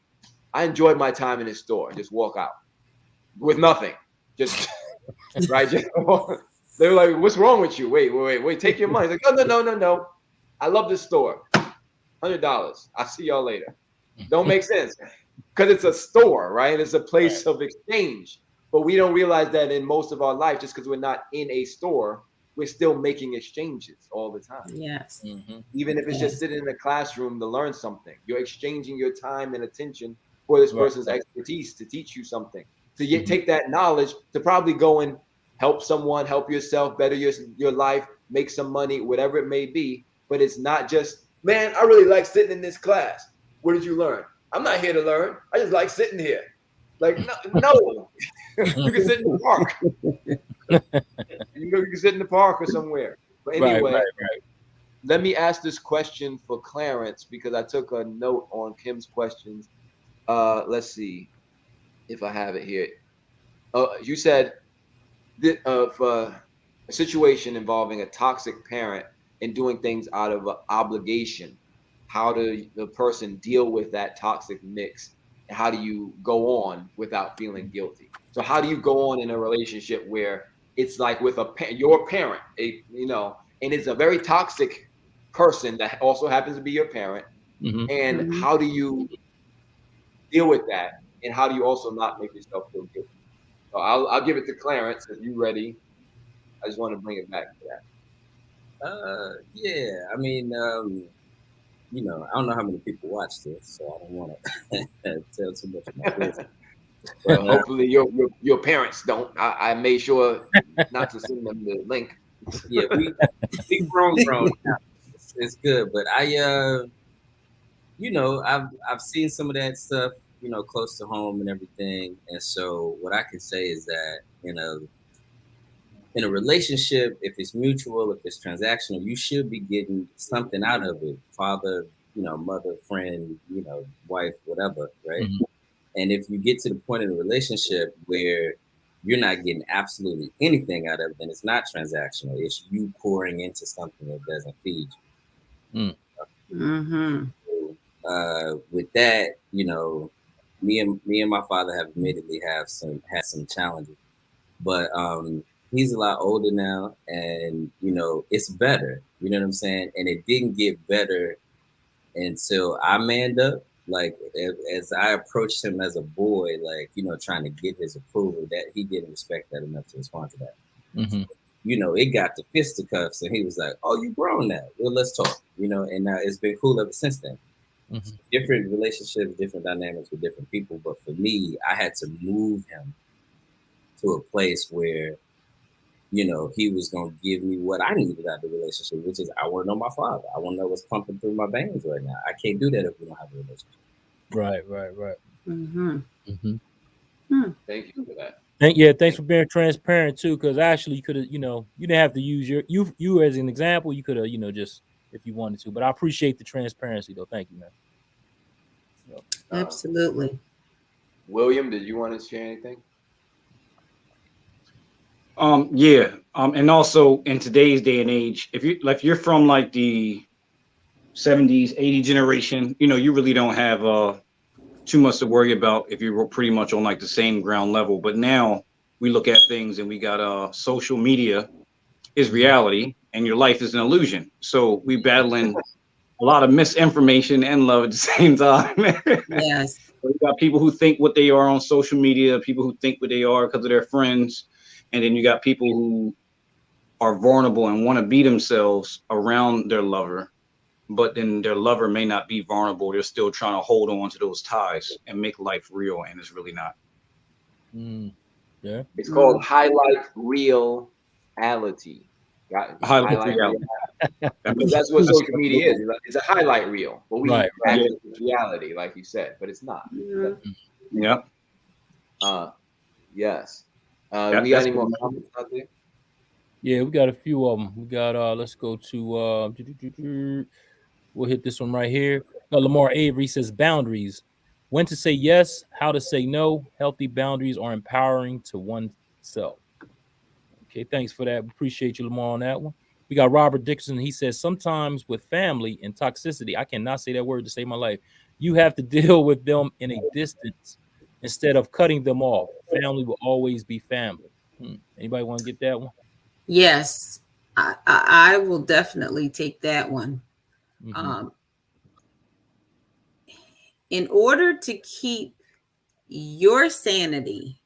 I enjoyed my time in this store. Just walk out with nothing. Just right. Just, they were like, what's wrong with you? Wait. Take your money. He's like, no. I love this store. $100. I'll see y'all later. Don't make sense because it's a store, right? It's a place of exchange. But we don't realize that in most of our life, just because we're not in a store, we're still making exchanges all the time. Yes. Even if it's just sitting in a classroom to learn something, you're exchanging your time and attention for this person's expertise to teach you something. So you take that knowledge to probably go and help someone, help yourself, better your life, make some money, whatever it may be. But it's not just, man, I really like sitting in this class. What did you learn? I'm not here to learn. I just like sitting here. Like, no. You can sit in the park. You can sit in the park or somewhere. But anyway, let me ask this question for Clarence because I took a note on Kim's questions. Let's see if I have it here. You said of a situation involving a toxic parent and doing things out of obligation. How do the person deal with that toxic mix? And how do you go on without feeling guilty? So how do you go on in a relationship where it's like with your parent, and it's a very toxic person that also happens to be your parent? And how do you deal with that? And how do you also not make yourself feel guilty? So I'll give it to Clarence if you're ready. I just want to bring it back to that. Yeah. I mean, I don't know how many people watch this, so I don't want to tell too much of my business. Well, hopefully your parents don't. I made sure not to send them the link. Yeah, we grown now. It's good, but I've seen some of that stuff, close to home and everything. And so what I can say is that in a relationship, if it's mutual, if it's transactional, you should be getting something out of it. Father, mother, friend, wife, whatever, right? And if you get to the point in a relationship where you're not getting absolutely anything out of it, then it's not transactional. It's you pouring into something that doesn't feed you. With that, me and my father have admittedly had some challenges, but he's a lot older now, and it's better. You know what I'm saying? And it didn't get better until I manned up. Like as I approached him as a boy, like trying to get his approval, that he didn't respect that enough to respond to that. It got to fisticuffs, and he was like, "Oh, you grown now? Well, let's talk." And now it's been cool ever since then. Different relationships, different dynamics with different people, but for me, I had to move him to a place where he was going to give me what I needed out of the relationship, which is I want to know my father. I want to know what's pumping through my veins right now. I can't do that if we don't have a relationship. Right. Thank you for that. Thanks for being transparent too, because actually you could have, you didn't have to use you as an example. You could have, just if you wanted to. But I appreciate the transparency though. Thank you, man. Absolutely. William, did you want to share anything? And also in today's day and age, if you're from like the 70s, 80 generation, you really don't have too much to worry about if you're pretty much on like the same ground level. But now we look at things and we got social media is reality and your life is an illusion. So we battling a lot of misinformation and love at the same time. Yes. We got people who think what they are on social media, people who think what they are because of their friends. And then you got people who are vulnerable and want to be themselves around their lover, but then their lover may not be vulnerable. They're still trying to hold on to those ties and make life real, and it's really not. Yeah. It's called highlight reality. Highlight reality. That's what social media is. It's a highlight reel, but we Right. act as reality, like you said, but it's not. Yeah. Yes. We got any more comments out there? Yeah, we got a few of them. We got let's go to we'll hit this one right here. Lamar Avery says boundaries. When to say yes, how to say no. Healthy boundaries are empowering to oneself. Okay, thanks for that. Appreciate you, Lamar, on that one. We got Robert Dixon. He says sometimes with family and toxicity, I cannot say that word to save my life. You have to deal with them in a distance instead of cutting them off. Family will always be family. Anybody want to get that one? Yes, I will definitely take that one. Mm-hmm. Um, in order to keep your sanity,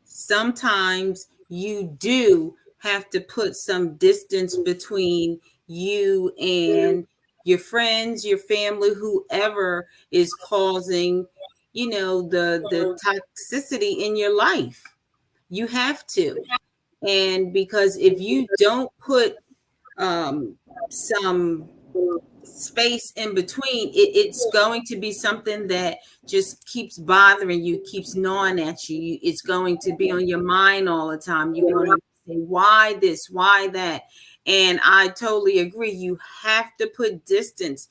sometimes you do have to put some distance between you and your friends, your family, whoever is causing, the toxicity in your life. You have to. And because if you don't put some space in between, it's going to be something that just keeps bothering you, keeps gnawing at you. It's going to be on your mind all the time. You're going to say, why this, why that? And I totally agree. You have to put distance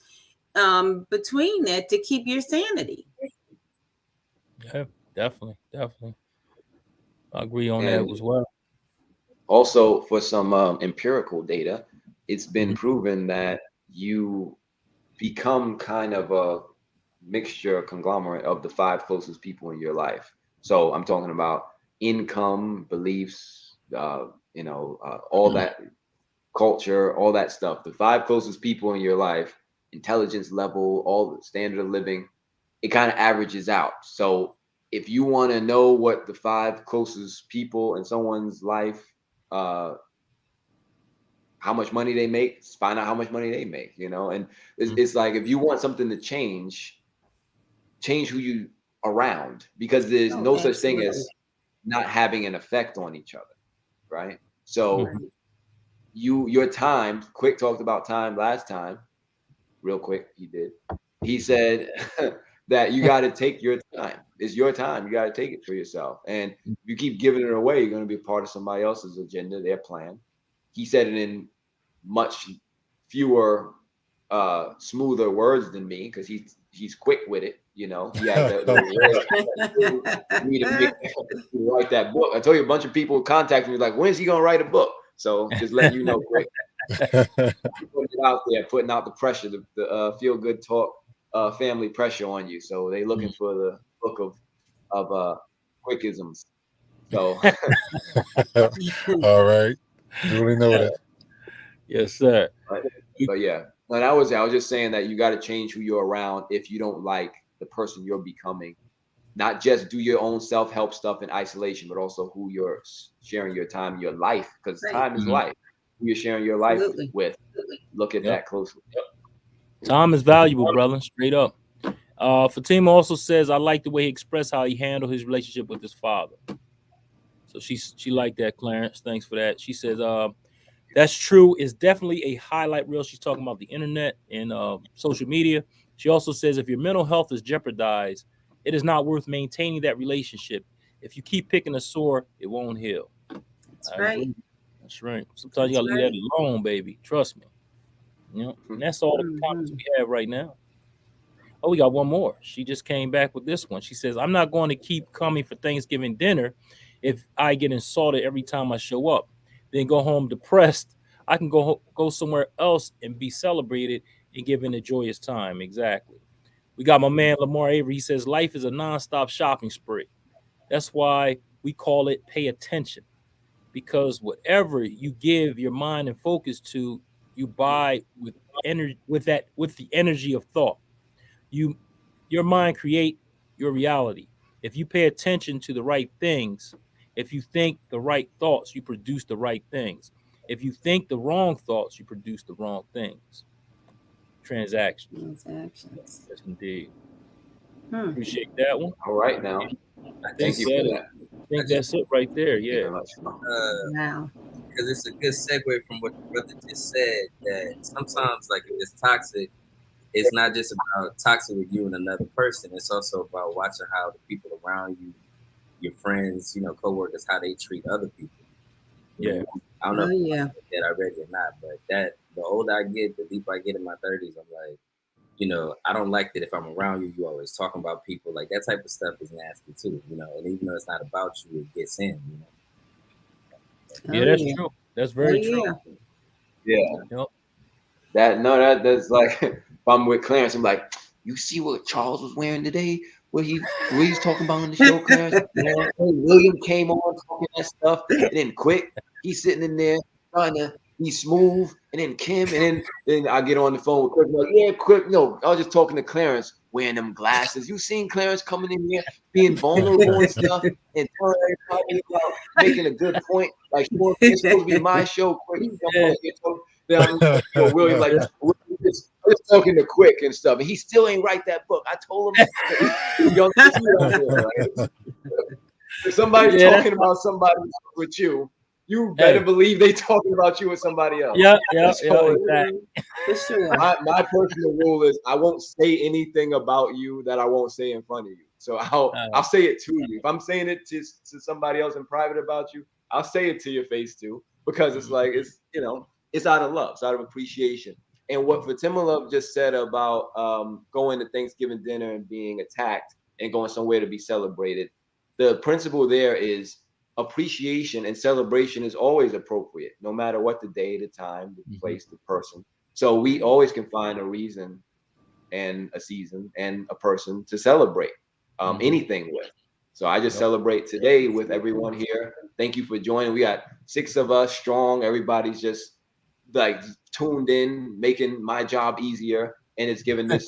between that to keep your sanity. Yeah, definitely, definitely. I agree on that And as well. also, for some empirical data, it's been Mhm. proven that you become kind of a mixture, conglomerate of the five closest people in your life. So I'm talking about income, beliefs, all that culture, all that stuff. The five closest people in your life, intelligence level, all the standard of living, it kind of averages out. So if you want to know what the five closest people in someone's life, uh, how much money they make, find out how much money they make, and it's like if you want something to change who you around, because there's Oh, no such thing absolutely. as not having an effect on each other, right? So Right. Mhm. your time, Quick talked about time last time, real quick, he said that you got to take your time. It's your time, you got to take it for yourself. And if you keep giving it away, you're going to be a part of somebody else's agenda, their plan. He said it in much fewer smoother words than me, because he's quick with it. He has those words for me to make to write that book. I told you, a bunch of people contact me like, when's he gonna write a book? So just letting you know, Quick, putting it out there, putting out the pressure, the feel good talk, family pressure on you. So they looking for the book of Quickisms. So All right. Duly noted. Yes, sir. but, but yeah, no, I was just saying that you got to change who you're around if you don't like the person you're becoming. Not just do your own self-help stuff in isolation, but also who you're sharing your time, your life, because Right. time is Mhm. life. Who you're sharing your life Absolutely. with. Look at Yep. that closely. Time is valuable, brother. Straight up. Fatima also says I like the way he expressed how he handled his relationship with his father. So she liked that, Clarence. Thanks for that. She says, that's true. It's definitely a highlight reel. She's talking about the internet and social media. She also says if your mental health is jeopardized, it is not worth maintaining that relationship. If you keep picking a sore, it won't heal. That's I right. agree. That's right. Sometimes you That's gotta leave right. that alone, baby. Trust me. And that's all the comments Hmm. we have right now. Oh, we got one more. She just came back with this one. She says, I'm not going to keep coming for Thanksgiving dinner if I get insulted every time I show up, then go home depressed. I can go somewhere else and be celebrated and given a joyous time. Exactly. We got my man Lamar Avery. He says, life is a nonstop shopping spree. That's why we call it pay attention. Because whatever you give your mind and focus to, you buy with energy with the energy of thought. You your mind create your reality. If you pay attention to the right things, if you think the right thoughts, you produce the right things. If you think the wrong thoughts, you produce the wrong things. Transactions. Transactions. Yes, indeed. Hmm. Appreciate that one. All right now. I I think Thank you just for that is. that. I I think just that's it right there. Thank you Yeah. very much. Wow. because it's a good segue from what the brother just said, that sometimes, like, if it's toxic, it's not just about toxic with you and another person. It's also about watching how the people around you, your friends, coworkers, how they treat other people. Yeah. I don't know Oh if yeah. that already or not, but that the older I get, the deeper I get in my 30s, I'm like, I don't like that if I'm around you, you always talking about people. Like, that type of stuff is nasty too, and even though it's not about you, it gets in. Yeah, Oh that's yeah. true. That's Oh very true. yeah. Yeah. Yep. That's like if I'm with Clarence, I'm like, you see what Charles was wearing today? What he's talking about on the show, Clarence? Man, William came on talking that stuff, and then Quick, he's sitting in there trying to be smooth, and then Kim, and then I get on the phone with Quick, like, yeah, Quick, no, I was just talking to Clarence wearing them glasses. You seen Clarence coming in here being vulnerable and stuff, and telling everybody about making a good point. Like, it's supposed to be my show, Quick. Then I'm William, like, we're just talking to Quick and stuff, and he still ain't write that book. I told him, young right? If somebody's talking about somebody with you, you better believe they talking about you with somebody else. Yeah, exactly. For sure. My personal rule is I won't say anything about you that I won't say in front of you. So I'll say it to you. If I'm saying it to somebody else in private about you, I'll say it to your face too, because it's like it's out of love, it's out of appreciation. And what Fatima Love just said about going to Thanksgiving dinner and being attacked and going somewhere to be celebrated, the principle there is appreciation and celebration is always appropriate, no matter what the day, the time, the place, the person. So we always can find a reason and a season and a person to celebrate anything with. So I just celebrate today with everyone here. Thank you for joining. We got 6 of us strong. Everybody's just like tuned in, making my job easier, and it's given this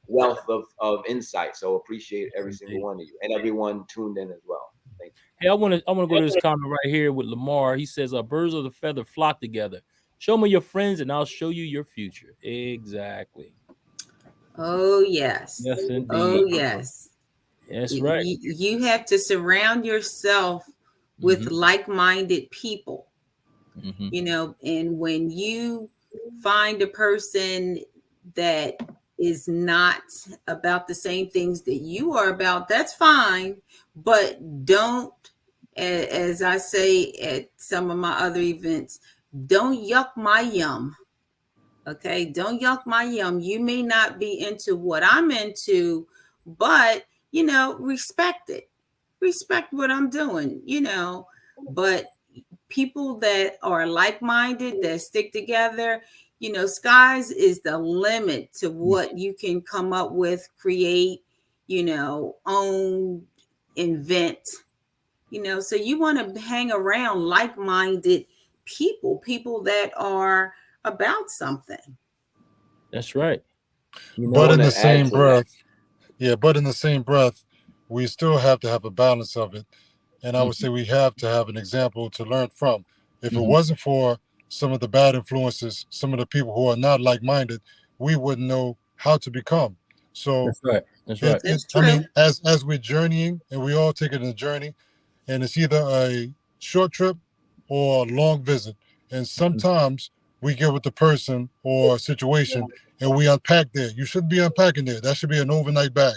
wealth of insight. So appreciate every single one of you and everyone tuned in as well. Thank you. Hey, I want to go to this comment right here with Lamar. He says, "Birds of the feather flock together. Show me your friends, and I'll show you your future." Exactly. Oh yes. Yes, indeed. Oh yes. That's right. You have to surround yourself with like-minded people. And when you find a person that is not about the same things that you are about, that's fine, but don't, as I say at some of my other events, don't yuck my yum. Okay, don't yuck my yum. You may not be into what I'm into, but respect it. Respect what I'm doing, but people that are like-minded, that stick together, skies is the limit to what you can come up with, create, own, invent, so you want to hang around like-minded people that are about something. That's right. But in the same breath, we still have to have a balance of it. And I would say we have to have an example to learn from. If it wasn't for some of the bad influences, some of the people who are not like-minded, we wouldn't know how to become. So that's right. That's right. That's true. I mean, as we're journeying, and we all take it in a journey, and it's either a short trip or a long visit. And sometimes we get with the person or situation and we unpack there. You shouldn't be unpacking there. That should be an overnight bag.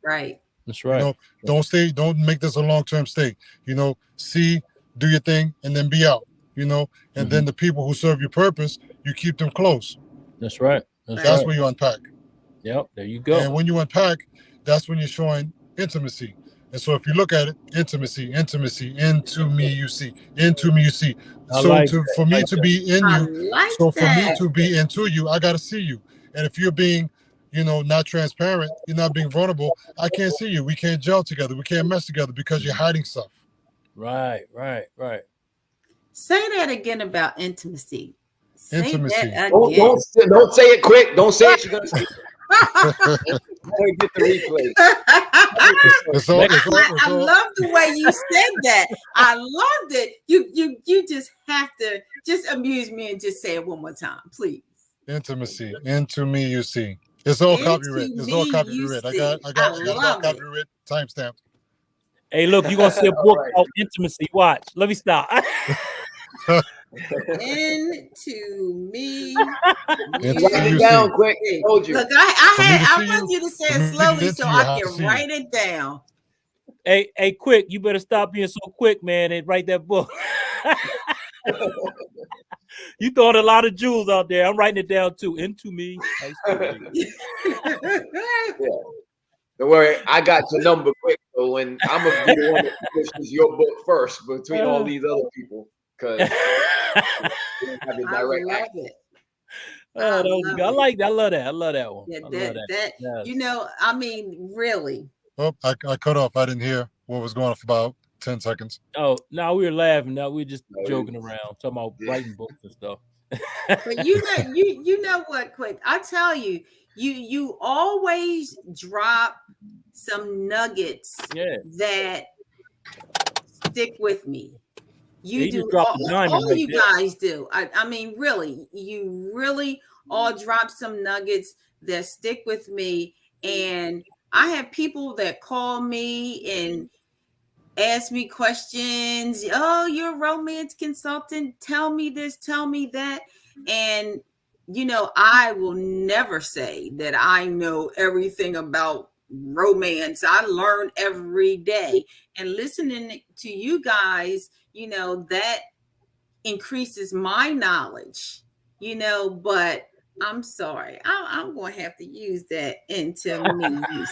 Right. That's right. Don't make this a long-term stay. See, do your thing, and then be out. And then the people who serve your purpose, you keep them close. That's right. That's where you unpack. Yep, there you go. And when you unpack, that's when you're showing intimacy. And so if you look at it, intimacy, into me you see, into me you see. For me to be in you, for me to be into you, I got to see you. And if you're being, not transparent, you're not being vulnerable, I can't see you. We can't gel together. We can't mesh together because you're hiding stuff. Right. Say that again about intimacy. Intimacy. Don't say it quick. Don't say it. You're gonna say it. Get the replay. I love the way you said that. I loved it. You just have to just amuse me and just say it one more time, please. Intimacy. Into me you see. It's all copyright. It's all copyright. I got it all copyright timestamp. Hey, look, you're gonna see a book called Intimacy. Watch. Let me stop. Into me. Write it down quick. I told you. Look, I want you to say it slowly so I can write it down. Hey, quick, you better stop being so quick, man, and write that book. You throwing a lot of jewels out there. I'm writing it down too. Into me. Yeah. Don't worry, I got your number quick. So when I'm gonna be the one that pushes your book first between all these other people. because we don't have the I direct love access. it. Oh, I that was love good. I it. like that. I love that. I love that one. Yeah, I love that that. Yes. you know, I mean, really. Oh, I cut off. I didn't hear what was going on for about 10 seconds. Oh, no, we were laughing. Now we were just No, joking around, talking about yeah. writing books and stuff. But you know what, Quick? I tell you, you always drop some nuggets Yeah. that stick with me. Yeah, You he just do, dropped the diamond all right you there. guys do. I mean, really, you really all drop some nuggets that stick with me. And I have people that call me and ask me questions. Oh, you're a romance consultant. Tell me this, tell me that. And, you know, I will never say that I know everything about romance. I learn every day. And listening to you guys, you know, that increases my knowledge, you know, but I'm sorry. I'm going to have to use that into me.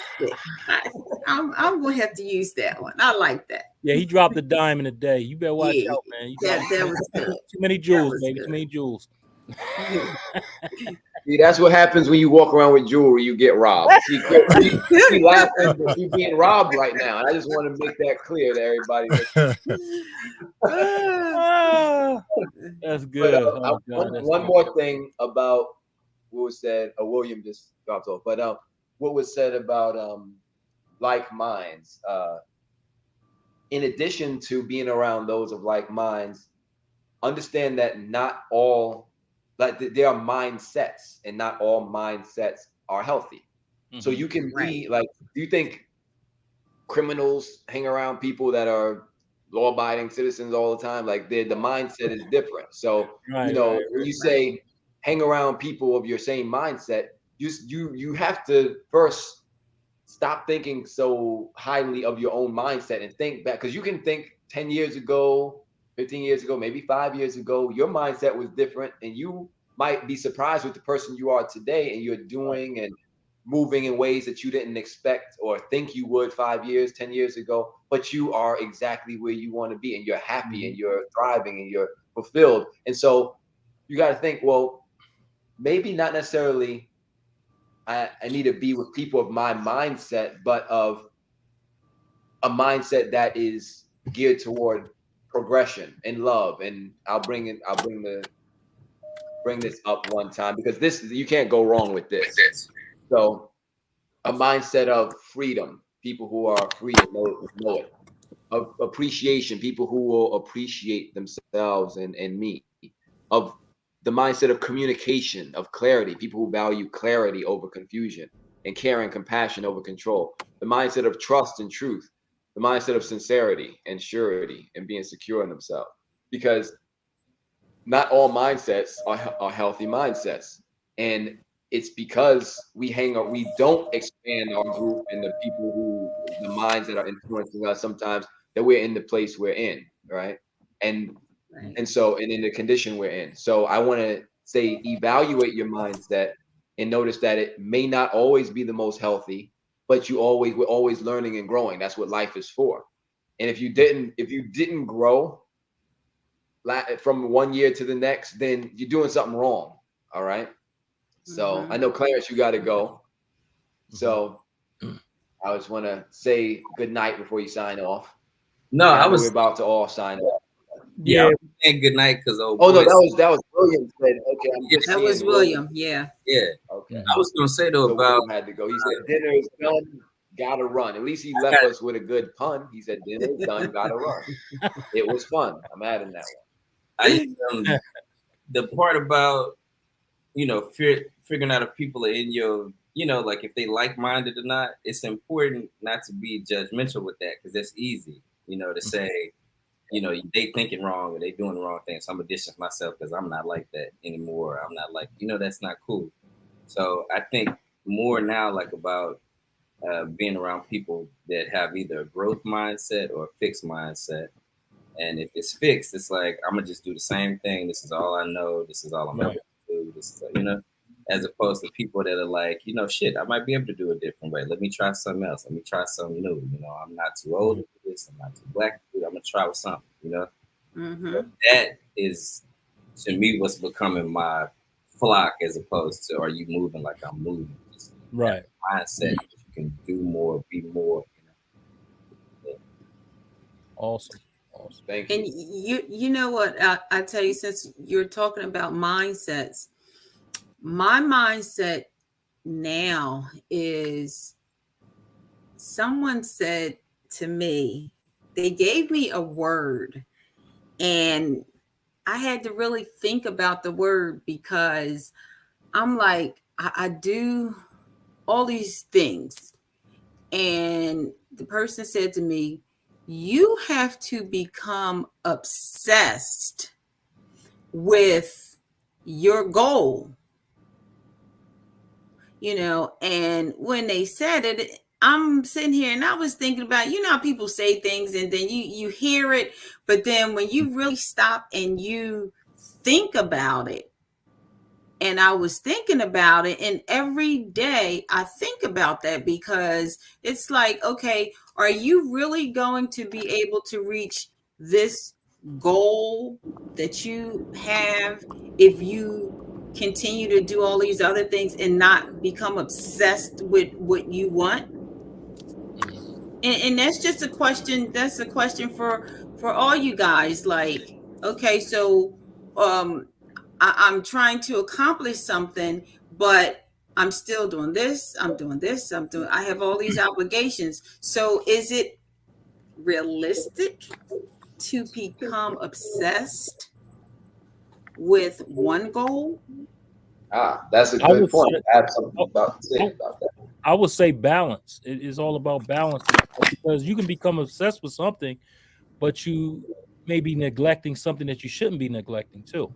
I'm going to have to use that one. I like that. Yeah, he dropped the dime in a day. You better watch Yeah, out, man. You dropped that was good. too many That jewels, was baby. Too good. many jewels. See, that's what happens when you walk around with jewelry. You get robbed. See, she laughing, but she's being robbed right now. And I just want to make that clear to everybody. Ah, that's But good. Oh God, that's one good. more thing about what was said. William just dropped off. But what was said about like minds. In addition to being around those of like minds, understand that not all, like there are mindsets, and not all mindsets are healthy. So Mhm. you can Right. be like, do you think criminals hang around people that are law-abiding citizens all the time? Like the mindset is different. So Right, right. when you say hang around people of your same mindset, you have to first stop thinking so highly of your own mindset and think back, because you can think 10 years ago, 15 years ago, maybe 5 years ago, your mindset was different, and you might be surprised with the person you are today, and you're doing and moving in ways that you didn't expect or think you would 5 years, 10 years ago, but you are exactly where you want to be, and you're happy and you're thriving and you're fulfilled. And so you got to think, well, maybe not necessarily I need to be with people of my mindset, but of a mindset that is geared toward progression and love. And bring this up one time, because this, you can't go wrong with this. So a mindset of freedom, people who are free to know it, of appreciation, people who will appreciate themselves and me, of the mindset of communication, of clarity, people who value clarity over confusion, and care and compassion over control, the mindset of trust and truth, the mindset of sincerity and surety and being secure in themselves. Because not all mindsets are healthy mindsets. And it's because we don't expand our group and the people the minds that are influencing us sometimes, that we're in the place we're in, right? And Right. and in the condition we're in. So I want to say, evaluate your mindset and notice that it may not always be the most healthy, but we're always learning and growing. That's what life is for. And if you didn't grow from one year to the next, then you're doing something wrong. All right. So I know, Clarence, you got to go. So I just want to say good night before you sign off. No, And I know was we're about to all sign off. Yeah. saying good night because Oh no, that was William said. Okay, I'm just That was seeing William. Yeah. yeah. Okay. I was gonna say though So about William had to go. He said dinner is done, gotta run. At least he left us with a good pun. He said dinner is done, gotta run. It was fun. I'm adding that one. the part about figuring out if people are in your like if they like-minded or not. It's important not to be judgmental with that, because that's easy to say they thinking wrong or they doing the wrong thing, so I'm gonna distance myself because I'm not like that anymore. I'm not like that's not cool. So I think more now like about being around people that have either a growth mindset or a fixed mindset. And if it's fixed, it's like I'm gonna just do the same thing. This is all I know. This is all I'm ever gonna do. This is as opposed to people that are like, shit, I might be able to do it a different way. Let me try something else. Let me try something new. I'm not too old for this. I'm not too black for this. I'm gonna try with something. Mm-hmm. That is, to me, what's becoming my flock, as opposed to, are you moving like I'm moving? Just have Right. a mindset that you can do more, be more. Awesome. Awesome. Thank And you. you know what, I tell you, since you're talking about mindsets, my mindset now is, someone said to me, they gave me a word, and I had to really think about the word, because I'm like, I do all these things. And the person said to me, you have to become obsessed with your goal, and when they said it, I'm sitting here and I was thinking about, how people say things and then you hear it, but then when you really stop and you think about it, and I was thinking about it, and every day I think about that, because it's like, okay, are you really going to be able to reach this goal that you have if you continue to do all these other things and not become obsessed with what you want? And that's just a question. That's a question for all you guys. Like, okay, so um, I'm trying to accomplish something, but I'm still doing this. I'm doing this. I have all these obligations. So is it realistic to become obsessed with one goal? That's a I good would point. say, I have something I, about to say I, about that. I would say balance. It is all about balance, because you can become obsessed with something, but you may be neglecting something that you shouldn't be neglecting too.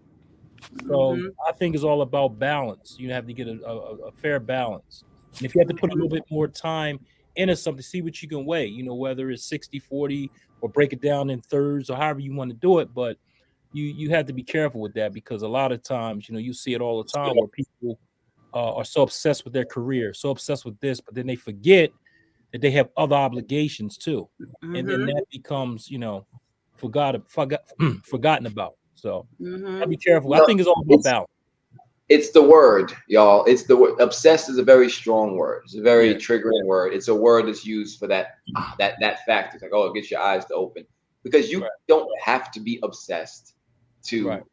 So Mm-hmm. I think it's all about balance. You have to get a fair balance. And if you have to put a little bit more time into something, see what you can weigh, whether it's 60-40 or break it down in thirds or however you want to do it. But you have to be careful with that, because a lot of times, you see it all the time where people are so obsessed with their career, so obsessed with this, but then they forget that they have other obligations too. And then Mm-hmm. that becomes, forgotten about. So gotta Mm-hmm. be careful. I No, think it's all about it's balance. it's the word, y'all. It's the word. Obsessed is a very strong word. It's a very Yeah. triggering word. It's a word that's used for that fact. It's like, oh, it gets your eyes to open, because you Right. don't have to be obsessed Right. to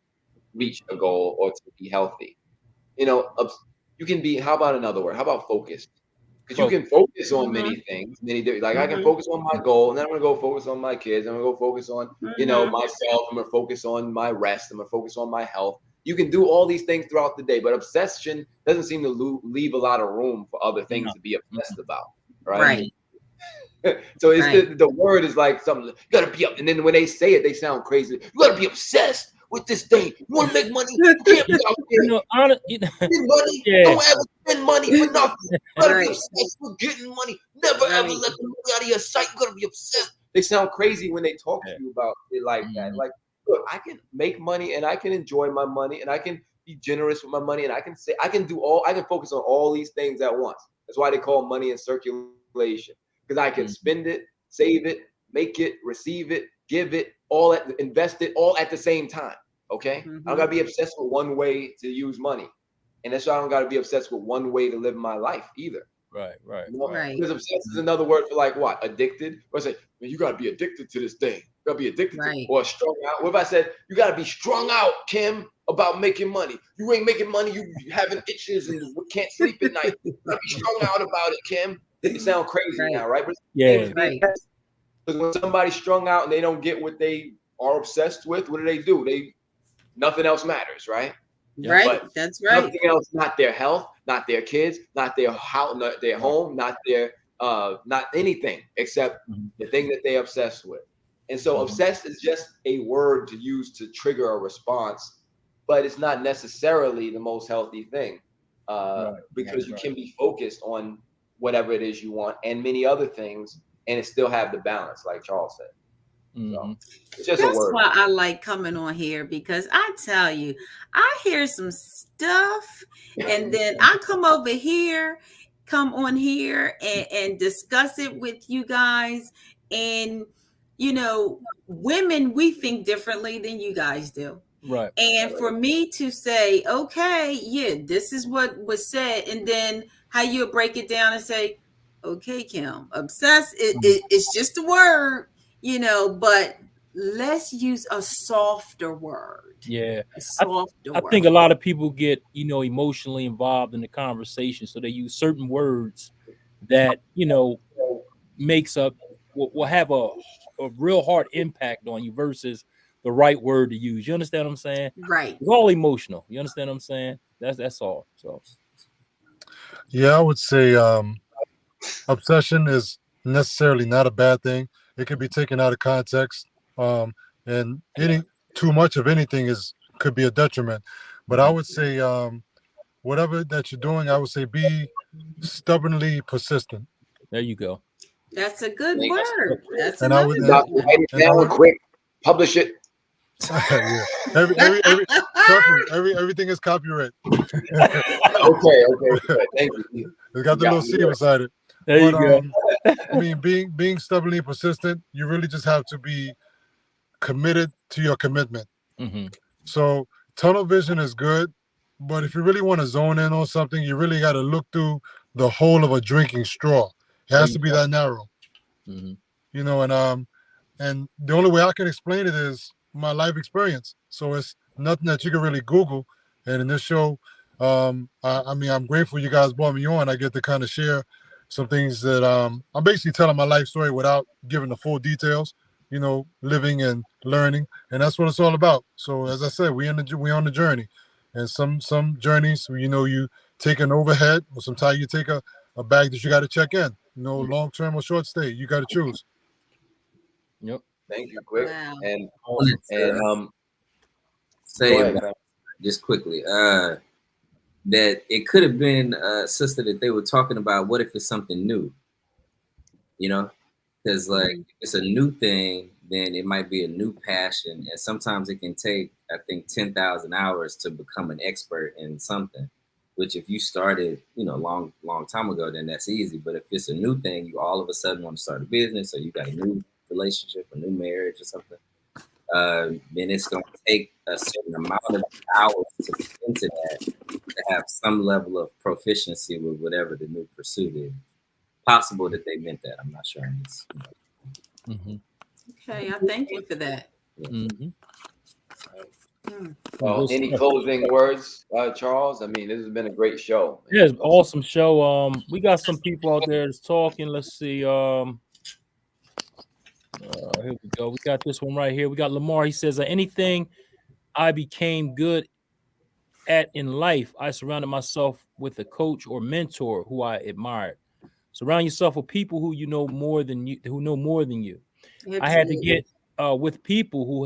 reach a goal or to be healthy. You know, you can be. How about another word? How about focused? Because you can Focus. focus on Mm-hmm. many things, many different. Like I can Mm-hmm. focus on my goal, and then I'm gonna go focus on my kids. I'm gonna go focus on Mm-hmm. myself. I'm gonna focus on my rest. I'm gonna focus on my health. You can do all these things throughout the day, but obsession doesn't seem to leave a lot of room for other things No. to be obsessed Mm-mm. about, right? Mm-mm. Right. So it's Right. the word is like something you gotta be up, and then when they say it, they sound crazy. You gotta be obsessed with this thing. You want to make money? You can't You, be out there spend money. yeah. Don't ever spend money for nothing. You gotta be Right. obsessed with getting money. Never ever Right. let the money out of your sight. You gotta be obsessed. They sound crazy when they talk to Yeah. you about it like that. Mhm. Like, look, I can make money and I can enjoy my money and I can be generous with my money and I can say I can focus on all these things at once. That's why they call money in circulation. Because I can Mhm. spend it, save it, make it, receive it, give it, invest it all at the same time. Okay? I don't Mm-hmm. gotta be obsessed with one way to use money. And that's why I don't gotta be obsessed with one way to live my life either. Right. Right. You know? Right. Right. Because obsessed is Mhm. another word for like what? Addicted? Or say, man, you gotta be addicted to this thing. You gotta be addicted to Right. or strung out. What if I said you gotta be strung out, Kim, about making money? You ain't making money, you having itches and can't sleep at night. You gotta be strung out about it, Kim. It sounds crazy Right. now, right? But it's the same Yeah. as being Right. because when somebody's strung out and they don't get what they are obsessed with, what do? They nothing else matters, right? Yep. Right. But That's right. nothing else, not their health, not their kids, not their house, not their Right. home, not anything except Mhm. the thing that they obsessed with. And so Mhm. obsessed is just a word to use to trigger a response, but it's not necessarily the most healthy thing Right. Right. because you Right. can be focused on whatever it is you want and many other things and it still have the balance, like Charles said. So Mhm. it's just a That's word. why I like coming on here, because I tell you, I hear some stuff, and then I come on here and discuss it with you guys. And women, we think differently than you guys do. Right. And for me to say, okay, yeah, this is what was said, and then how you break it down and say, okay, Kim, obsessed, it's just a word, but let's use a softer word. Yeah. A softer I word. think a lot of people get, emotionally involved in the conversation, so they use certain words that, makes up will have a real hard impact on you versus the right word to use. You understand what I'm saying? Right. It's all emotional. You understand what I'm saying? That's all. So Yeah, I would say obsession is necessarily not a bad thing. It can be taken out of context, and any too much of anything could be a detriment. But I would say whatever that you're doing, I would say be stubbornly persistent. there you go. That's a good Thank word. That's And I another would good Doctor, one. write it and I down would quick. Publish it. yeah. Every trust me, everything is copyright. Okay. Good. Thank you. It's got the got little me C there. beside it. There you But go. I mean, being stubbornly persistent, you really just have to be committed to your commitment. Hmm. So tunnel vision is good, but if you really want to zone in on something, you really got to look through the whole of a drinking straw. It There has you to be go. that narrow, Hmm. and the only way I can explain it is my life experience. So it's nothing that you can really Google. And in this show, I mean, I'm grateful you guys brought me on. I get to kind of share some things that I'm basically telling my life story without giving the full details. Living and learning, and that's what it's all about. So as I said, we on the journey, and some journeys, you take an overhead, or sometimes you take a bag that you got to check in. Long term or short stay, you got to choose. Yep. Thank you, quick. Wow. And Awesome. and go Say ahead, about man. just quickly that it could have been sister that they were talking about. What if it's something new? Because like if it's a new thing, then it might be a new passion, and sometimes it can take, I think, 10,000 hours to become an expert in something. Which if you started, long time ago, then that's easy. But if it's a new thing, you all of a sudden want to start a business, or you got a new relationship, a new marriage, or something. Then it's going to take a certain amount of hours to get into that to have some level of proficiency with whatever the new pursuit is. Possible that they meant that. I'm not sure. Hmm. Okay, I thank you for that. Hmm. Well, any closing words, Charles? I mean, this has been a great show. Yeah, it's awesome show. We got some people out there that's talking. Let's see. Here we go. We got this one right here. We got Lamar. He says, anything I became good at in life, I surrounded myself with a coach or mentor who I admired. Surround yourself with people who know more than you. I had to Absolutely. get with people who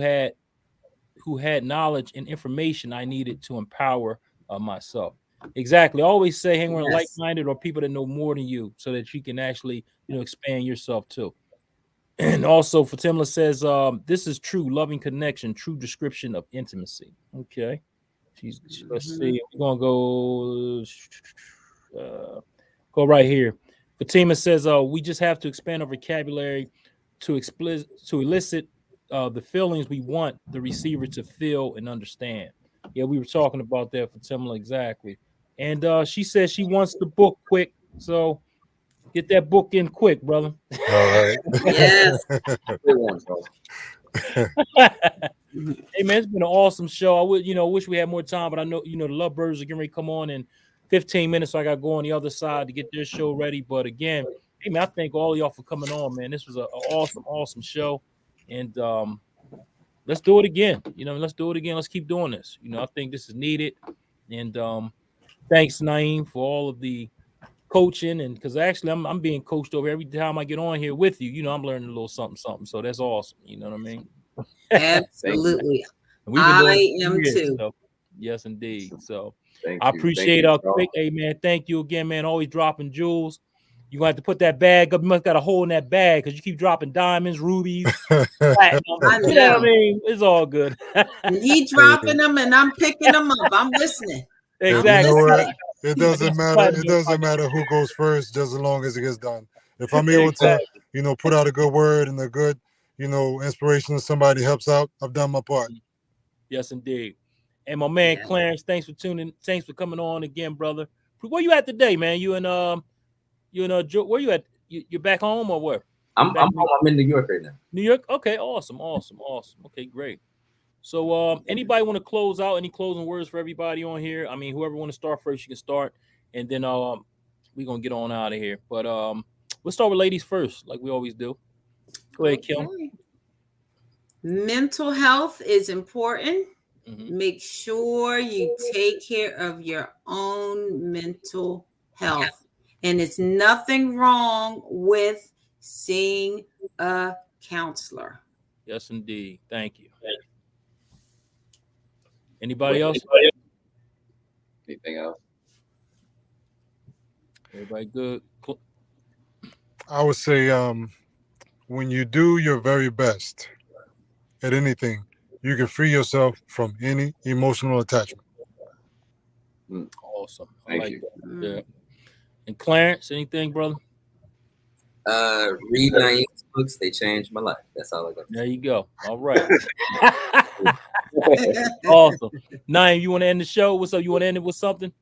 had knowledge and information I needed to empower myself. Exactly. I always say hang around Yes. like-minded or people that know more than you so that you can actually, expand yourself too. And also Fatimla says, this is true loving connection, true description of intimacy. Okay. Let's see. We're gonna go right here. Fatima says, we just have to expand our vocabulary to elicit the feelings we want the receiver to feel and understand. Yeah, we were talking about that, Fatima, exactly. And she says she wants the book quick, so get that book in quick, brother. All right. Yes. Good one, Charles. Hey man, it's been an awesome show. I would, wish we had more time, but I know, the Lovebirds are getting ready to come on in 15 minutes, so I got to go on the other side to get their show ready. But again, hey man, I thank all of y'all for coming on, man. This was an awesome show, and let's do it again. Let's do it again. Let's keep doing this. I think this is needed, and thanks Naeem for all of the coaching, and because actually I'm being coached over every time I get on here with you. I'm learning a little something, so that's awesome. You know what I mean? Absolutely. We've been doing I it for am years, too. so yes, indeed. So Thank I you. appreciate quick. Hey man, thank you again, man. Always dropping jewels. You're gonna have to put that bag up. You must got a hole in that bag because you keep dropping diamonds, rubies, platinum. I You know what I know. mean? It's all good. He dropping them and I'm picking them up. I'm listening. I'm You know what? listening. It I got doesn't some matter. platinum It in my doesn't pocket. matter who goes first, just as long as it gets done. If I'm able to, Exactly. put out a good word and a good, inspiration of somebody helps out, I've done my part. Yes, indeed. And my man Yeah. Clarence, thanks for tuning. Thanks for coming on again, brother. Where you at today, man? You in where you at? You're back home or where? I'm home. I'm in New York right now. New York. Okay, awesome. Okay, great. So, anybody want to close out? Any closing words for everybody on here? I mean, whoever want to start first, you can start, and then we're gonna get on out of here. But let's start with ladies first, like we always do. Go ahead, Kim. Okay. Mental health is important. Mhm. Make sure you take care of your own mental health. And it's nothing wrong with seeing a counselor. Yes, indeed. Thank you. Anybody else? Anything else? Everybody good? I would say when you do your very best at anything, you can free yourself from any emotional attachment. Awesome. I Thank like you. that. Yeah. And Clarence, anything, brother? Read Naeem's books. They changed my life. That's all I got. There you go. All right. Awesome. Naeem, you want to end the show? What's up? You want to end it with something?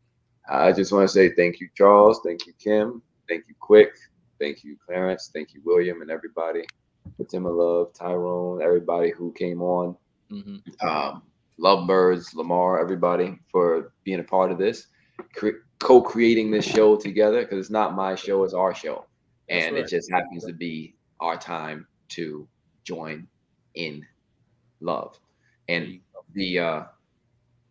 I just want to say thank you, Charles. Thank you, Kim. Thank you, Quick. Thank you, Clarence. Thank you, William, and everybody. Fatima Love, Tyrone, everybody who came on. Mm-hmm. Lovebirds, Lamar, everybody for being a part of this, co-creating this show together, because it's not my show, it's our show. That's And right. it just happens to be our time to join in love and the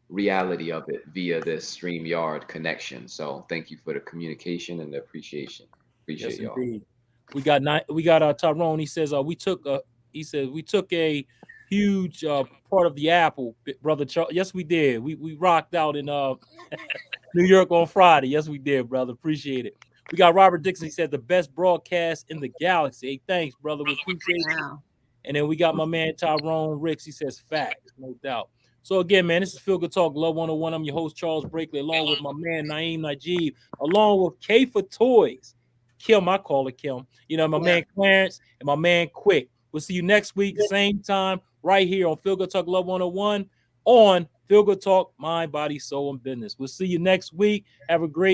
reality of it via this StreamYard connection. So thank you for the communication and the appreciation. Appreciate Yes, y'all. indeed. We got Tyrone. He says we took a huge part of the apple, brother Charles. Yes, we did. We rocked out in New York on Friday. Yes, we did, brother. Appreciate it. We got Robert Dixon. He said the best broadcast in the galaxy. Hey, thanks, brother. We appreciate it. Wow. And then we got my man Tyrone Ricks. He says facts, no doubt. So again, man, this is Feel Good Talk Love 101. I'm your host, Charles Brakely, along with my man Naeem Najib, along with K for Toys. Kim, I call it Kim. My man Clarence and my man Quick. We'll see you next week, same time, right here on Feel Good Talk Love 101 on Feel Good Talk, Mind, Body, Soul, and Business. We'll see you next week. Have a great